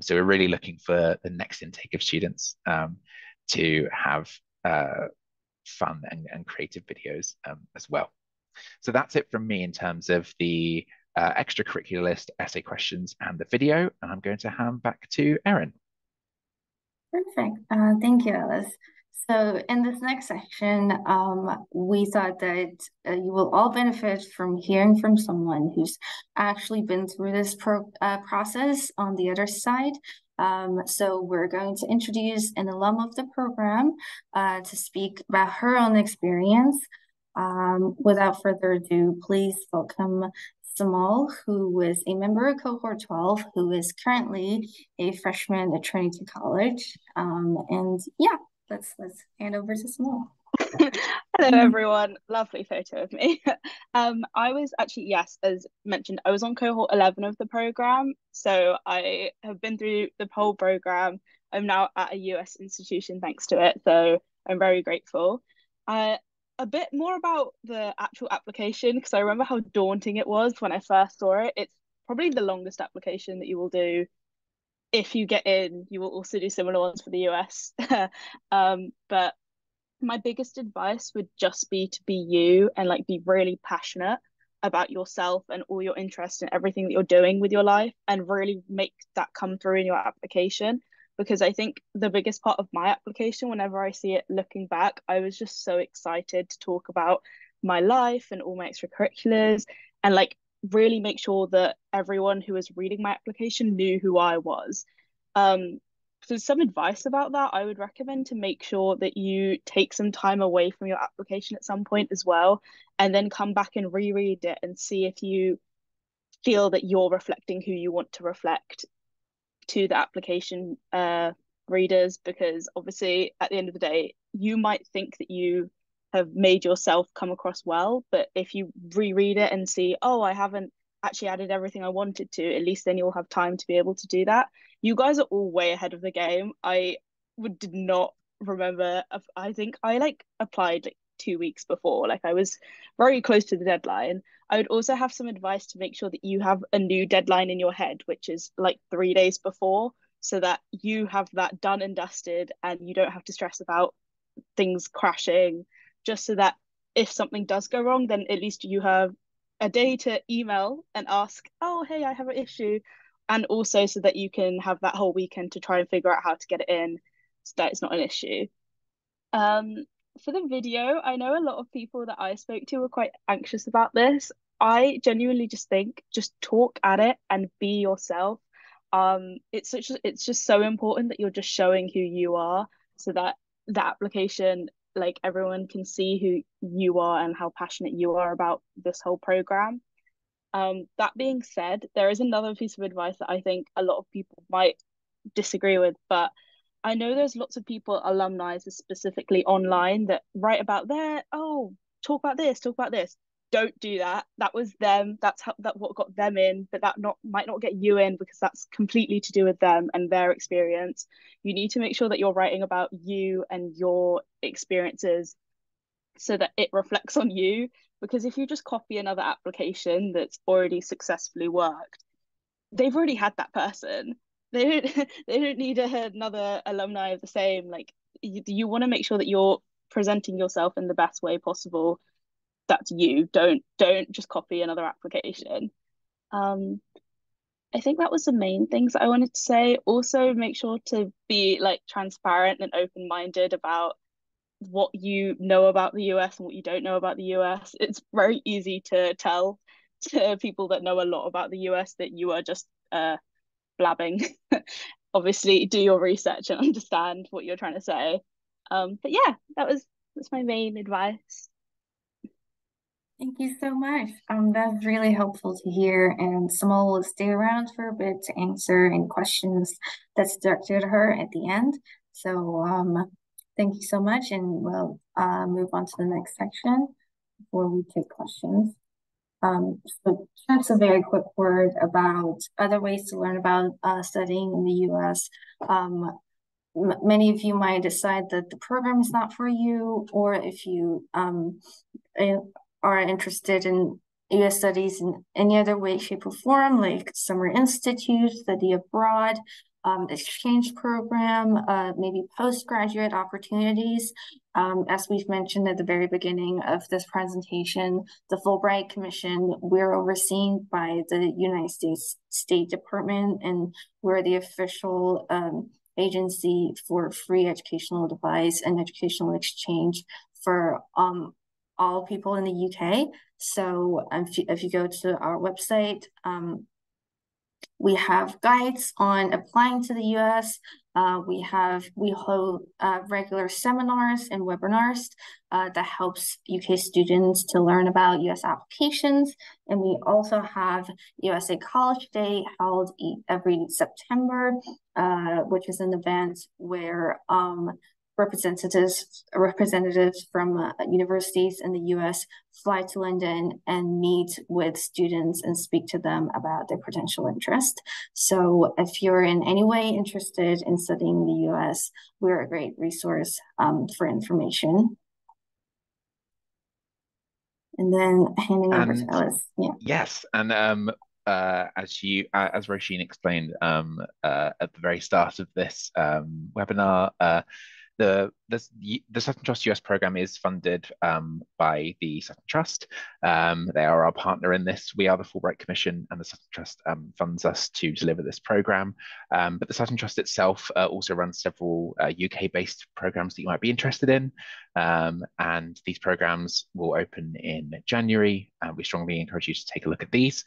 So we're really looking for the next intake of students to have fun and creative videos as well. So that's it from me in terms of the extracurricular list, essay questions, and the video. And I'm going to hand back to Erin. Perfect. Thank you, Alice. So in this next section, we thought that you will all benefit from hearing from someone who's actually been through this process on the other side. So we're going to introduce an alum of the program to speak about her own experience. Without further ado, please welcome Samal, who is a member of Cohort 12, who is currently a freshman at Trinity College. And yeah, let's hand over to Samal. Hello, everyone. Lovely photo of me. I was actually, yes, as mentioned, I was on cohort 11 of the program. So I have been through the whole program. I'm now at a US institution thanks to it. So I'm very grateful. A bit more about the actual application, because I remember how daunting it was when I first saw it. It's probably the longest application that you will do. If you get in, you will also do similar ones for the US. But my biggest advice would just be to be you, and like be really passionate about yourself and all your interests and everything that you're doing with your life, and really make that come through in your application, because I think the biggest part of my application, whenever I see it looking back, I was just so excited to talk about my life and all my extracurriculars and like really make sure that everyone who was reading my application knew who I was. So some advice about that, I would recommend to make sure that you take some time away from your application at some point as well, and then come back and reread it and see if you feel that you're reflecting who you want to reflect to the application readers, because obviously at the end of the day you might think that you have made yourself come across well, but if you reread it and see, oh, I haven't actually added everything I wanted to, at least then you'll have time to be able to do that. You guys are all way ahead of the game. Did not remember. I think I like applied like 2 weeks before, like I was very close to the deadline. I would also have some advice to make sure that you have a new deadline in your head, which is like 3 days before, so that you have that done and dusted and you don't have to stress about things crashing, just so that if something does go wrong, then at least you have a day to email and ask, oh, hey, I have an issue. And also so that you can have that whole weekend to try and figure out how to get it in so that it's not an issue. Um, for the video, I know a lot of people that I spoke to were quite anxious about this. I genuinely just think just talk at it and be yourself. It's just so important that you're just showing who you are, so that the application, like everyone can see who you are and how passionate you are about this whole program. That being said, there is another piece of advice that I think a lot of people might disagree with, but I know there's lots of people, alumni specifically online, that write about their, oh, talk about this, talk about this. Don't do that. That was them. That's what got them in, but that not might not get you in, because that's completely to do with them and their experience. You need to make sure that you're writing about you and your experiences so that it reflects on you. Because if you just copy another application that's already successfully worked, they've already had that person. They don't they don't need another alumni of the same. Like you want to make sure that you're presenting yourself in the best way possible. That's you. Don't just copy another application. Um, I think that was the main things that I wanted to say. Also, make sure to be like transparent and open-minded about what you know about the US and what you don't know about the US. It's very easy to tell to people that know a lot about the US that you are just blabbing. Obviously, do your research and understand what you're trying to say. But yeah, that's my main advice. Thank you so much. That's really helpful to hear, and Samal will stay around for a bit to answer any questions that's directed at her at the end. So thank you so much, and we'll move on to the next section before we take questions. So just a very quick word about other ways to learn about studying in the US. Many of you might decide that the program is not for you, or if you are interested in US studies in any other way, shape, or form, like summer institute, study abroad, exchange program, maybe postgraduate opportunities. As we've mentioned at the very beginning of this presentation, the Fulbright Commission, we're overseen by the United States State Department, and we're the official agency for free educational advice and educational exchange for all people in the UK. So if you go to our website, we have guides on applying to the US. We hold regular seminars and webinars that helps UK students to learn about US applications. And we also have USA College Day held every September, which is an event where representatives from universities in the US fly to London and meet with students and speak to them about their potential interest. So if you're in any way interested in studying the US, we're a great resource for information. And then handing over to Alice. Yeah. Yes, and as Roisin explained at the very start of this webinar, the Sutton Trust US program is funded by the Sutton Trust. They are our partner in this. We are the Fulbright Commission, and the Sutton Trust funds us to deliver this program. But the Sutton Trust itself also runs several UK-based programs that you might be interested in. And these programs will open in January. We strongly encourage you to take a look at these.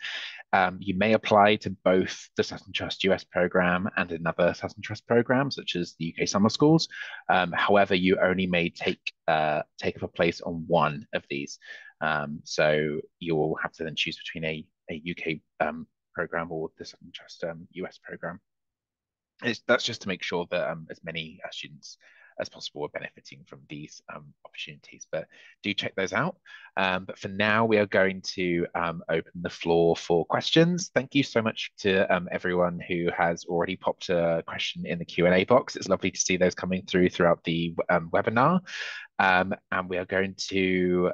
You may apply to both the Sutton Trust US program and another Sutton Trust program, such as the UK Summer Schools. However, you only may take up a place on one of these. So you'll have to then choose between a UK program or the Sutton Trust US program. That's just to make sure that as many students as possible are benefiting from these opportunities, but do check those out. But for now, we are going to open the floor for questions. Thank you so much to everyone who has already popped a question in the Q&A box. It's lovely to see those coming throughout the webinar. And we are going to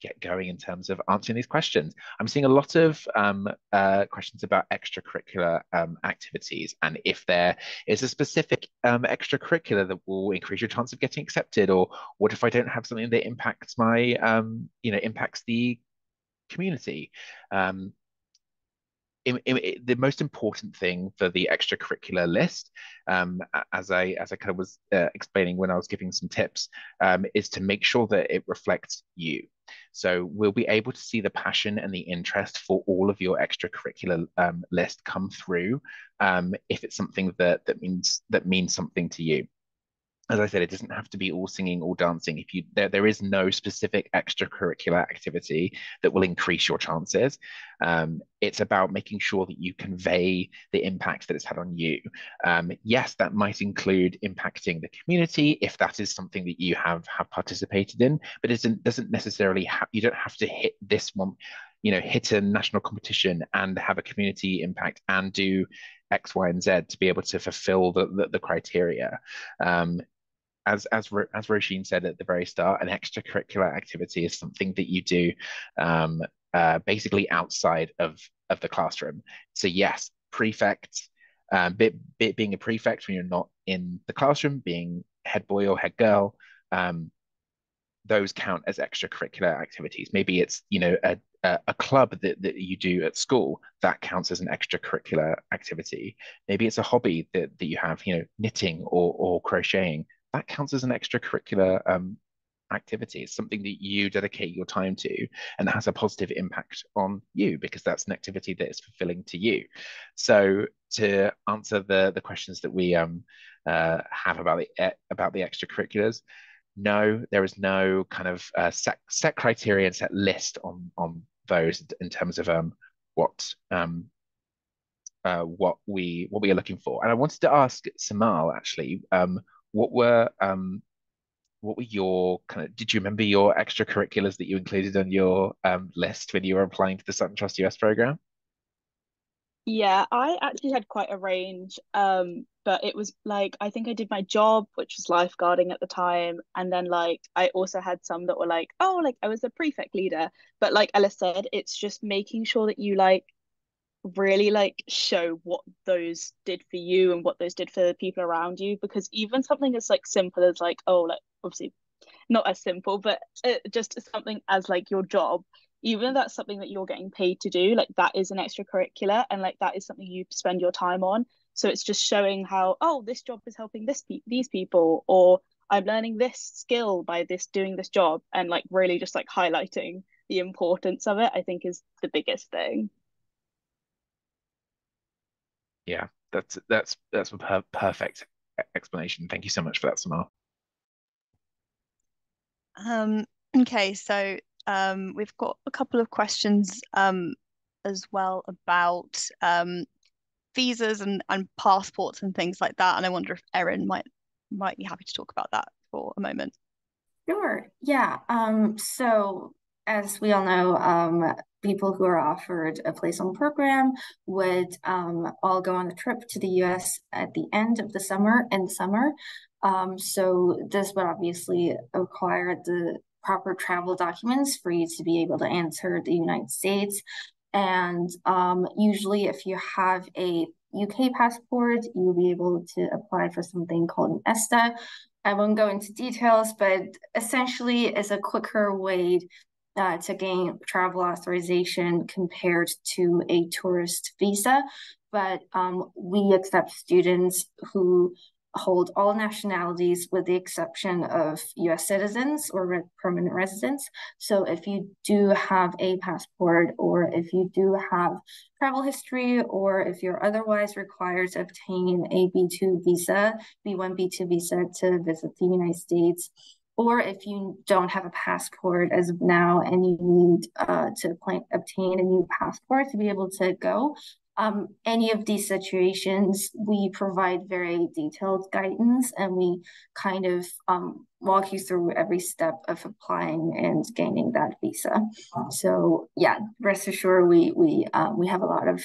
get going in terms of answering these questions. I'm seeing a lot of questions about extracurricular activities, and if there is a specific extracurricular that will increase your chance of getting accepted, or what if I don't have something that impacts my, impacts the community. The most important thing for the extracurricular list, as I kind of was explaining when I was giving some tips, is to make sure that it reflects you. So we'll be able to see the passion and the interest for all of your extracurricular list come through, if it's something that means something to you. As I said, it doesn't have to be all singing, all dancing. If you there is no specific extracurricular activity that will increase your chances. It's about making sure that you convey the impact that it's had on you. Yes, that might include impacting the community if that is something that you have participated in, but it doesn't necessarily you don't have to hit this one, hit a national competition and have a community impact and do X, Y, and Z to be able to fulfill the criteria. As Roisin said at the very start, an extracurricular activity is something that you do basically outside of the classroom. So yes, prefect, being a prefect when you're not in the classroom, being head boy or head girl, those count as extracurricular activities. Maybe it's a club that you do at school, that counts as an extracurricular activity. Maybe it's a hobby that you have, knitting or crocheting, that counts as an extracurricular activity. It's something that you dedicate your time to and that has a positive impact on you because that's an activity that is fulfilling to you. So to answer the questions that we have about the extracurriculars, no, there is no kind of set criteria and set list on those in terms of what we are looking for. And I wanted to ask Samal actually, what were your did you remember your extracurriculars that you included on your list when you were applying to the Sutton Trust US program? Yeah, I actually had quite a range. But it was like I think I did my job, which was lifeguarding at the time, and then like I also had some that were like, oh, like I was a prefect leader. But like Ella said, it's just making sure that you like really like show what those did for you and what those did for the people around you, because even something as like simple as like, oh, like obviously not as simple, but just something as like your job, even if that's something that you're getting paid to do, like that is an extracurricular and like that is something you spend your time on. So it's just showing how, oh, this job is helping these people, or I'm learning this skill by doing this job, and like really just like highlighting the importance of it, I think is the biggest thing. Yeah, that's a perfect explanation. Thank you so much for that, Samal. Okay, so we've got a couple of questions as well about visas and passports and things like that. And I wonder if Erin might be happy to talk about that for a moment. Sure. Yeah. So as we all know, people who are offered a place on the program would all go on a trip to the US at the end of the summer, so this would obviously require the proper travel documents for you to be able to enter the United States. And usually if you have a UK passport, you'll be able to apply for something called an ESTA. I won't go into details, but essentially it's a quicker way to gain travel authorization compared to a tourist visa. But we accept students who hold all nationalities with the exception of US citizens or permanent residents. So if you do have a passport, or if you do have travel history, or if you're otherwise required to obtain a B2 visa, B1, B2 visa to visit the United States, or if you don't have a passport as of now and you need to obtain a new passport to be able to go, any of these situations, we provide very detailed guidance, and we kind of walk you through every step of applying and gaining that visa. So yeah, rest assured, we have a lot of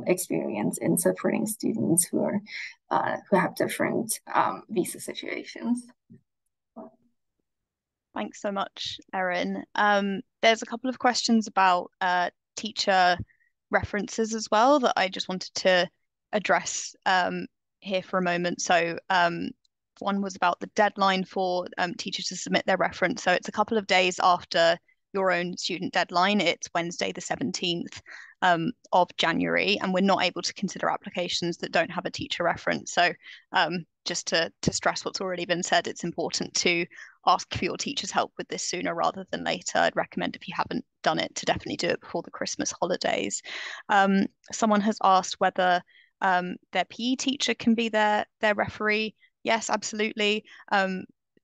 experience in supporting students who have different visa situations. Thanks so much, Erin. There's a couple of questions about teacher references as well that I just wanted to address here for a moment. So one was about the deadline for teachers to submit their reference. So it's a couple of days after your own student deadline. It's Wednesday the 17th of January, and we're not able to consider applications that don't have a teacher reference. So just to stress what's already been said, it's important to ask for your teacher's help with this sooner rather than later. I'd recommend, if you haven't done it, to definitely do it before the Christmas holidays. Someone has asked whether their PE teacher can be their referee. Yes, absolutely.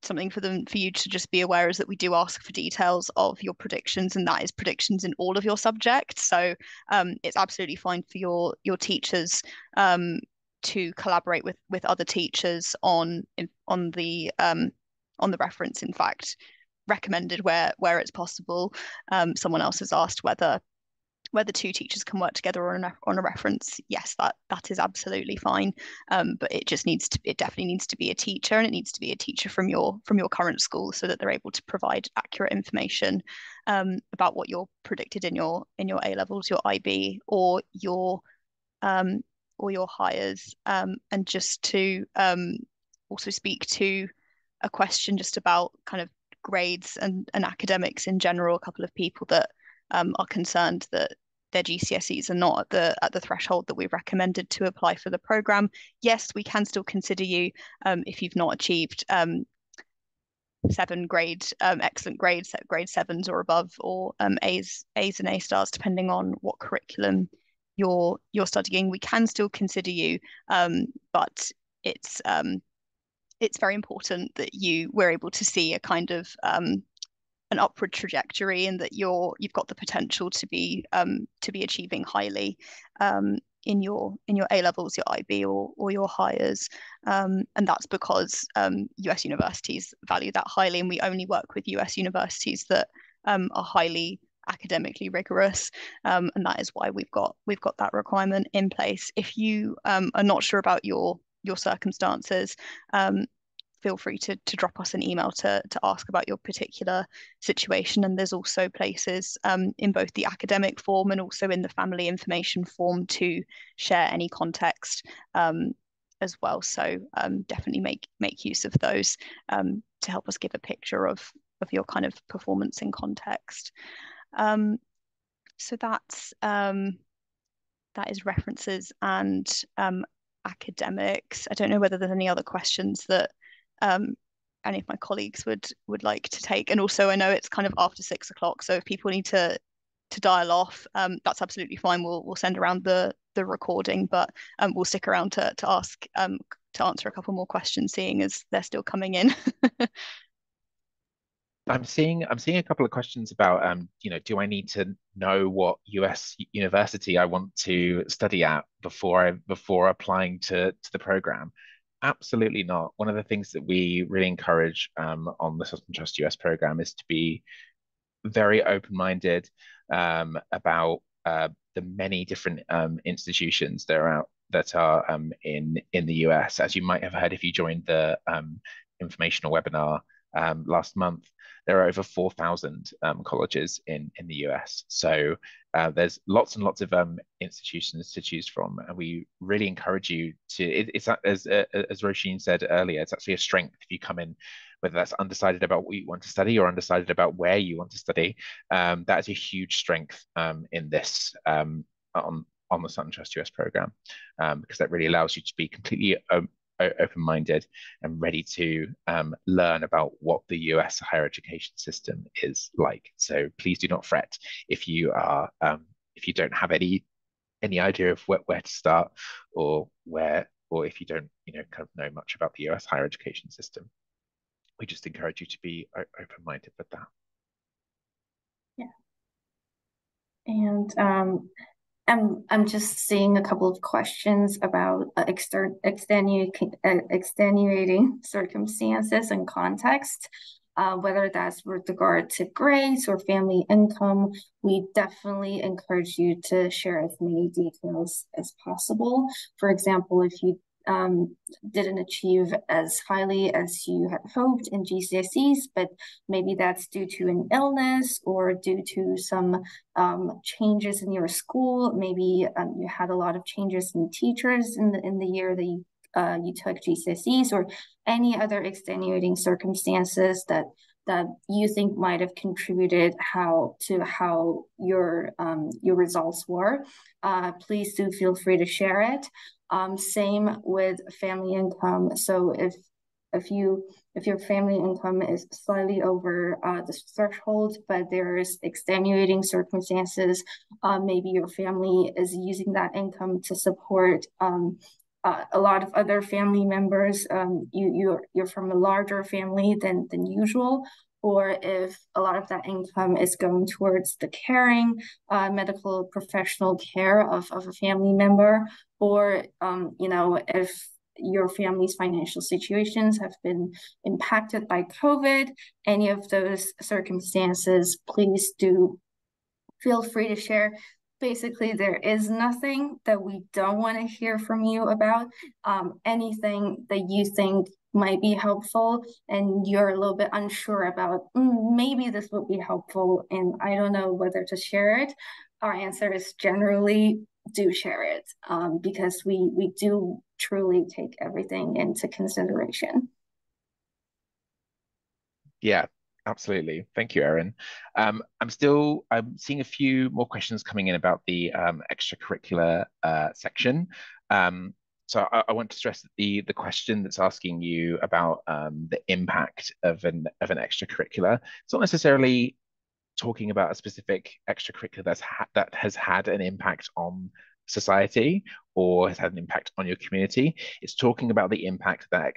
Something for you to just be aware is that we do ask for details of your predictions, and that is predictions in all of your subjects. So it's absolutely fine for your teachers to collaborate with other teachers on the reference. In fact, recommended where it's possible. Someone else has asked whether two teachers can work together on a reference. Yes, that is absolutely fine. But it definitely needs to be a teacher, and it needs to be a teacher from your current school, so that they're able to provide accurate information about what you're predicted in your A levels, your IB, or your hires. And just to also speak to a question just about kind of grades and academics in general. A couple of people that are concerned that their GCSEs are not at the threshold that we've recommended to apply for the programme. Yes, we can still consider you if you've not achieved excellent grades, grade 7s or above, or A's and A stars, depending on what curriculum you're studying. We can still consider you, but it's very important that we're able to see a kind of an upward trajectory, and that you've got the potential to be achieving highly in your A levels, your IB, or your hires, and that's because US universities value that highly, and we only work with US universities that are highly academically rigorous, and that is why we've got that requirement in place. If you are not sure about your circumstances, feel free to drop us an email to ask about your particular situation. And there's also places in both the academic form and also in the family information form to share any context as well. So definitely make use of those to help us give a picture of your kind of performance in context. So that is references and academics. I don't know whether there's any other questions that any of my colleagues would like to take. And also, I know it's kind of after 6 o'clock, so if people need to dial off, that's absolutely fine. We'll send around the recording, but we'll stick around to answer a couple more questions, seeing as they're still coming in. I'm seeing a couple of questions about do I need to know what US university I want to study at before applying to the program? Absolutely not. One of the things that we really encourage on the Sutton Trust US program is to be very open-minded about the many different institutions that are in the US. As you might have heard if you joined the informational webinar last month, there are over 4,000 colleges in the US. So there's lots and lots of institutions to choose from, and we really encourage you to. It's as Roisin said earlier, it's actually a strength if you come in, whether that's undecided about what you want to study or undecided about where you want to study. That is a huge strength in this on the Sutton Trust US program, because that really allows you to be completely open-minded and ready to learn about what the US higher education system is like. So please do not fret if you are if you don't have any idea of where to start, or if you don't kind of know much about the US higher education system. We just encourage you to be open-minded with that. Yeah. And I'm just seeing a couple of questions about extenuating circumstances and context, whether that's with regard to grades or family income. We definitely encourage you to share as many details as possible. For example, if you didn't achieve as highly as you had hoped in GCSEs, but maybe that's due to an illness or due to some changes in your school. Maybe you had a lot of changes in teachers in the year that you took GCSEs, or any other extenuating circumstances that you think might have contributed how your results were. Please do feel free to share it. Same with family income. So if your family income is slightly over the threshold, but there's extenuating circumstances, maybe your family is using that income to support a lot of other family members. You're from a larger family than usual, or if a lot of that income is going towards the caring, medical professional care of a family member, or if your family's financial situations have been impacted by COVID, any of those circumstances, please do feel free to share. Basically, there is nothing that we don't want to hear from you about. Anything that you think might be helpful and you're a little bit unsure about, maybe this would be helpful and I don't know whether to share it. Our answer is generally do share it, because we do truly take everything into consideration. Yeah, absolutely. Thank you, Erin. I'm seeing a few more questions coming in about the extracurricular section. So I want to stress that the question that's asking you about the impact of an extracurricular, it's not necessarily talking about a specific extracurricular that has had an impact on society or has had an impact on your community. It's talking about the impact that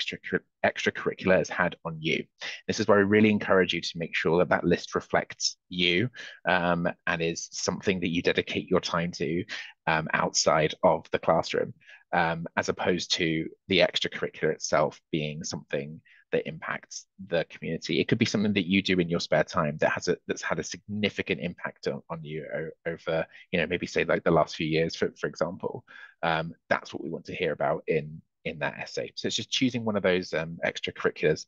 extracurricular has had on you. This is where I really encourage you to make sure that list reflects you, and is something that you dedicate your time to outside of the classroom, as opposed to the extracurricular itself being something that impacts the community. It could be something that you do in your spare time that's had a significant impact on you over, maybe say like the last few years, for example. That's what we want to hear about in that essay. So it's just choosing one of those extracurriculars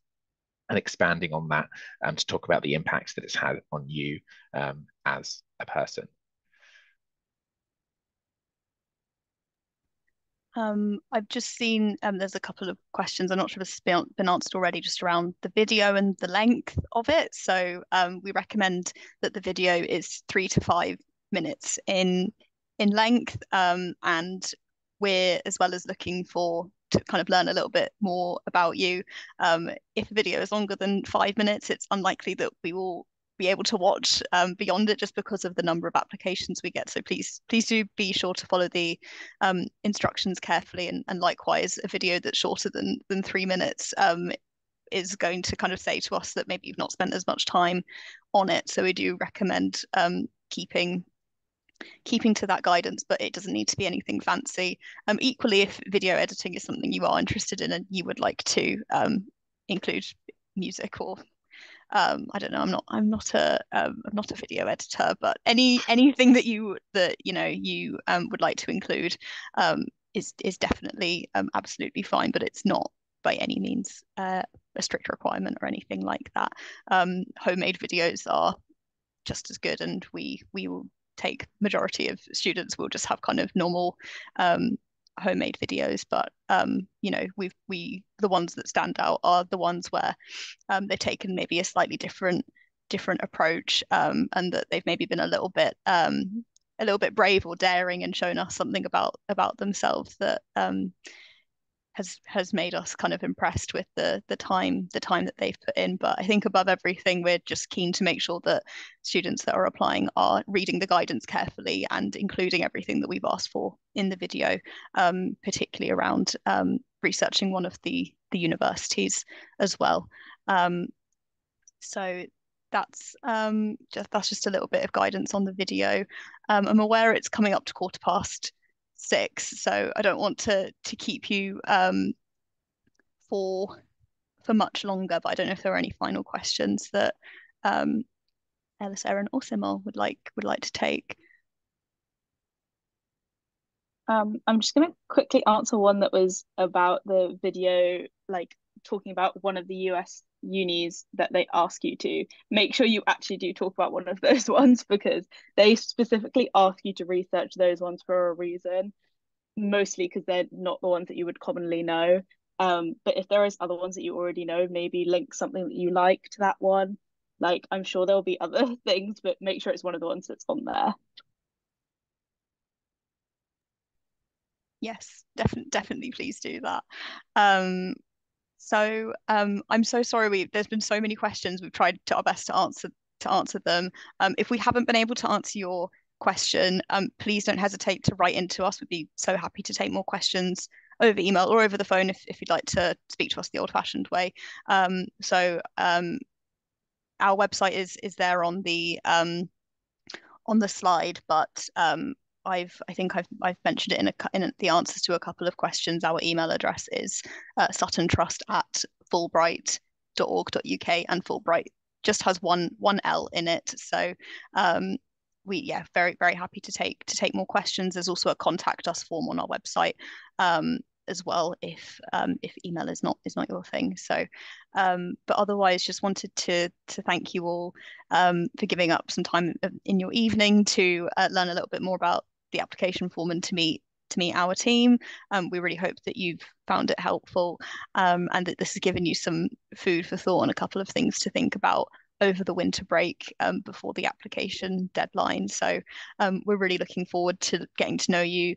and expanding on that to talk about the impacts that it's had on you as a person. I've just seen there's a couple of questions. I'm not sure if it's been answered already, just around the video and the length of it. So we recommend that the video is 3 to 5 minutes in length, and we're, as well as looking to kind of learn a little bit more about you. If a video is longer than 5 minutes, it's unlikely that we will be able to watch beyond it, just because of the number of applications we get. So please do be sure to follow the instructions carefully, and likewise, a video that's shorter than 3 minutes is going to kind of say to us that maybe you've not spent as much time on it. So we do recommend keeping to that guidance, but it doesn't need to be anything fancy. Equally, if video editing is something you are interested in and you would like to include music or I don't know. I'm not a video editor, but anything that you would like to include is definitely absolutely fine. But it's not by any means a strict requirement or anything like that. Homemade videos are just as good, and we will take majority of students will just have kind of normal homemade videos, but you know, the ones that stand out are the ones where they've taken maybe a slightly different approach, and that they've maybe been a little bit brave or daring and shown us something about themselves that has made us kind of impressed with the time that they've put in. But I think above everything, we're just keen to make sure that students that are applying are reading the guidance carefully and including everything that we've asked for in the video, particularly around researching one of the universities as well. So that's just a little bit of guidance on the video. I'm aware it's coming up to 6:15, so I don't want to keep you for much longer. But I don't know if there are any final questions that Ellis, Erin, or Simul would like to take. I'm just going to quickly answer one that was about the video, like talking about one of the US unis that they ask you to. Make sure you actually do talk about one of those ones, because they specifically ask you to research those ones for a reason, mostly because they're not the ones that you would commonly know. But if there is other ones that you already know, maybe link something that you like to that one. Like, I'm sure there'll be other things, but make sure it's one of the ones that's on there. Yes, definitely please do that. So I'm so sorry, there's been so many questions. We've tried our best to answer them. If we haven't been able to answer your question, please don't hesitate to write into us. We'd be so happy to take more questions over email or over the phone if you'd like to speak to us the old-fashioned way. So our website is there on the slide, but I think I've mentioned it in the answers to a couple of questions. Our email address is suttontrust@fulbright.org.uk, and Fulbright just has one L in it. So very happy to take more questions. There's also a contact us form on our website as well if email is not your thing. So but otherwise, just wanted to thank you all for giving up some time in your evening to learn a little bit more about the application form and to meet our team. We really hope that you've found it helpful, and that this has given you some food for thought and a couple of things to think about over the winter break before the application deadline. So we're really looking forward to getting to know you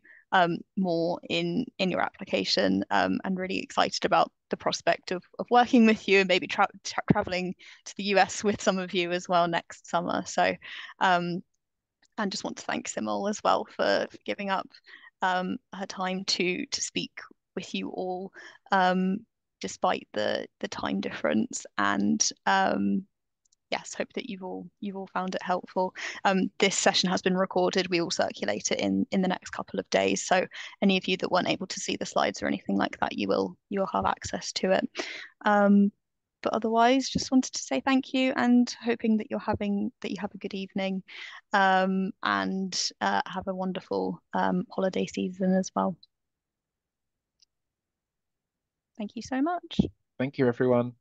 more in your application, and really excited about the prospect of working with you and maybe traveling to the US with some of you as well next summer. So and just want to thank Simul as well for giving up her time to speak with you all, despite the time difference. And yes, hope that you've all found it helpful. This session has been recorded. We will circulate it in the next couple of days. So any of you that weren't able to see the slides or anything like that, you'll have access to it. But otherwise, just wanted to say thank you, and hoping that you have a good evening, and have a wonderful holiday season as well. Thank you so much. Thank you, everyone.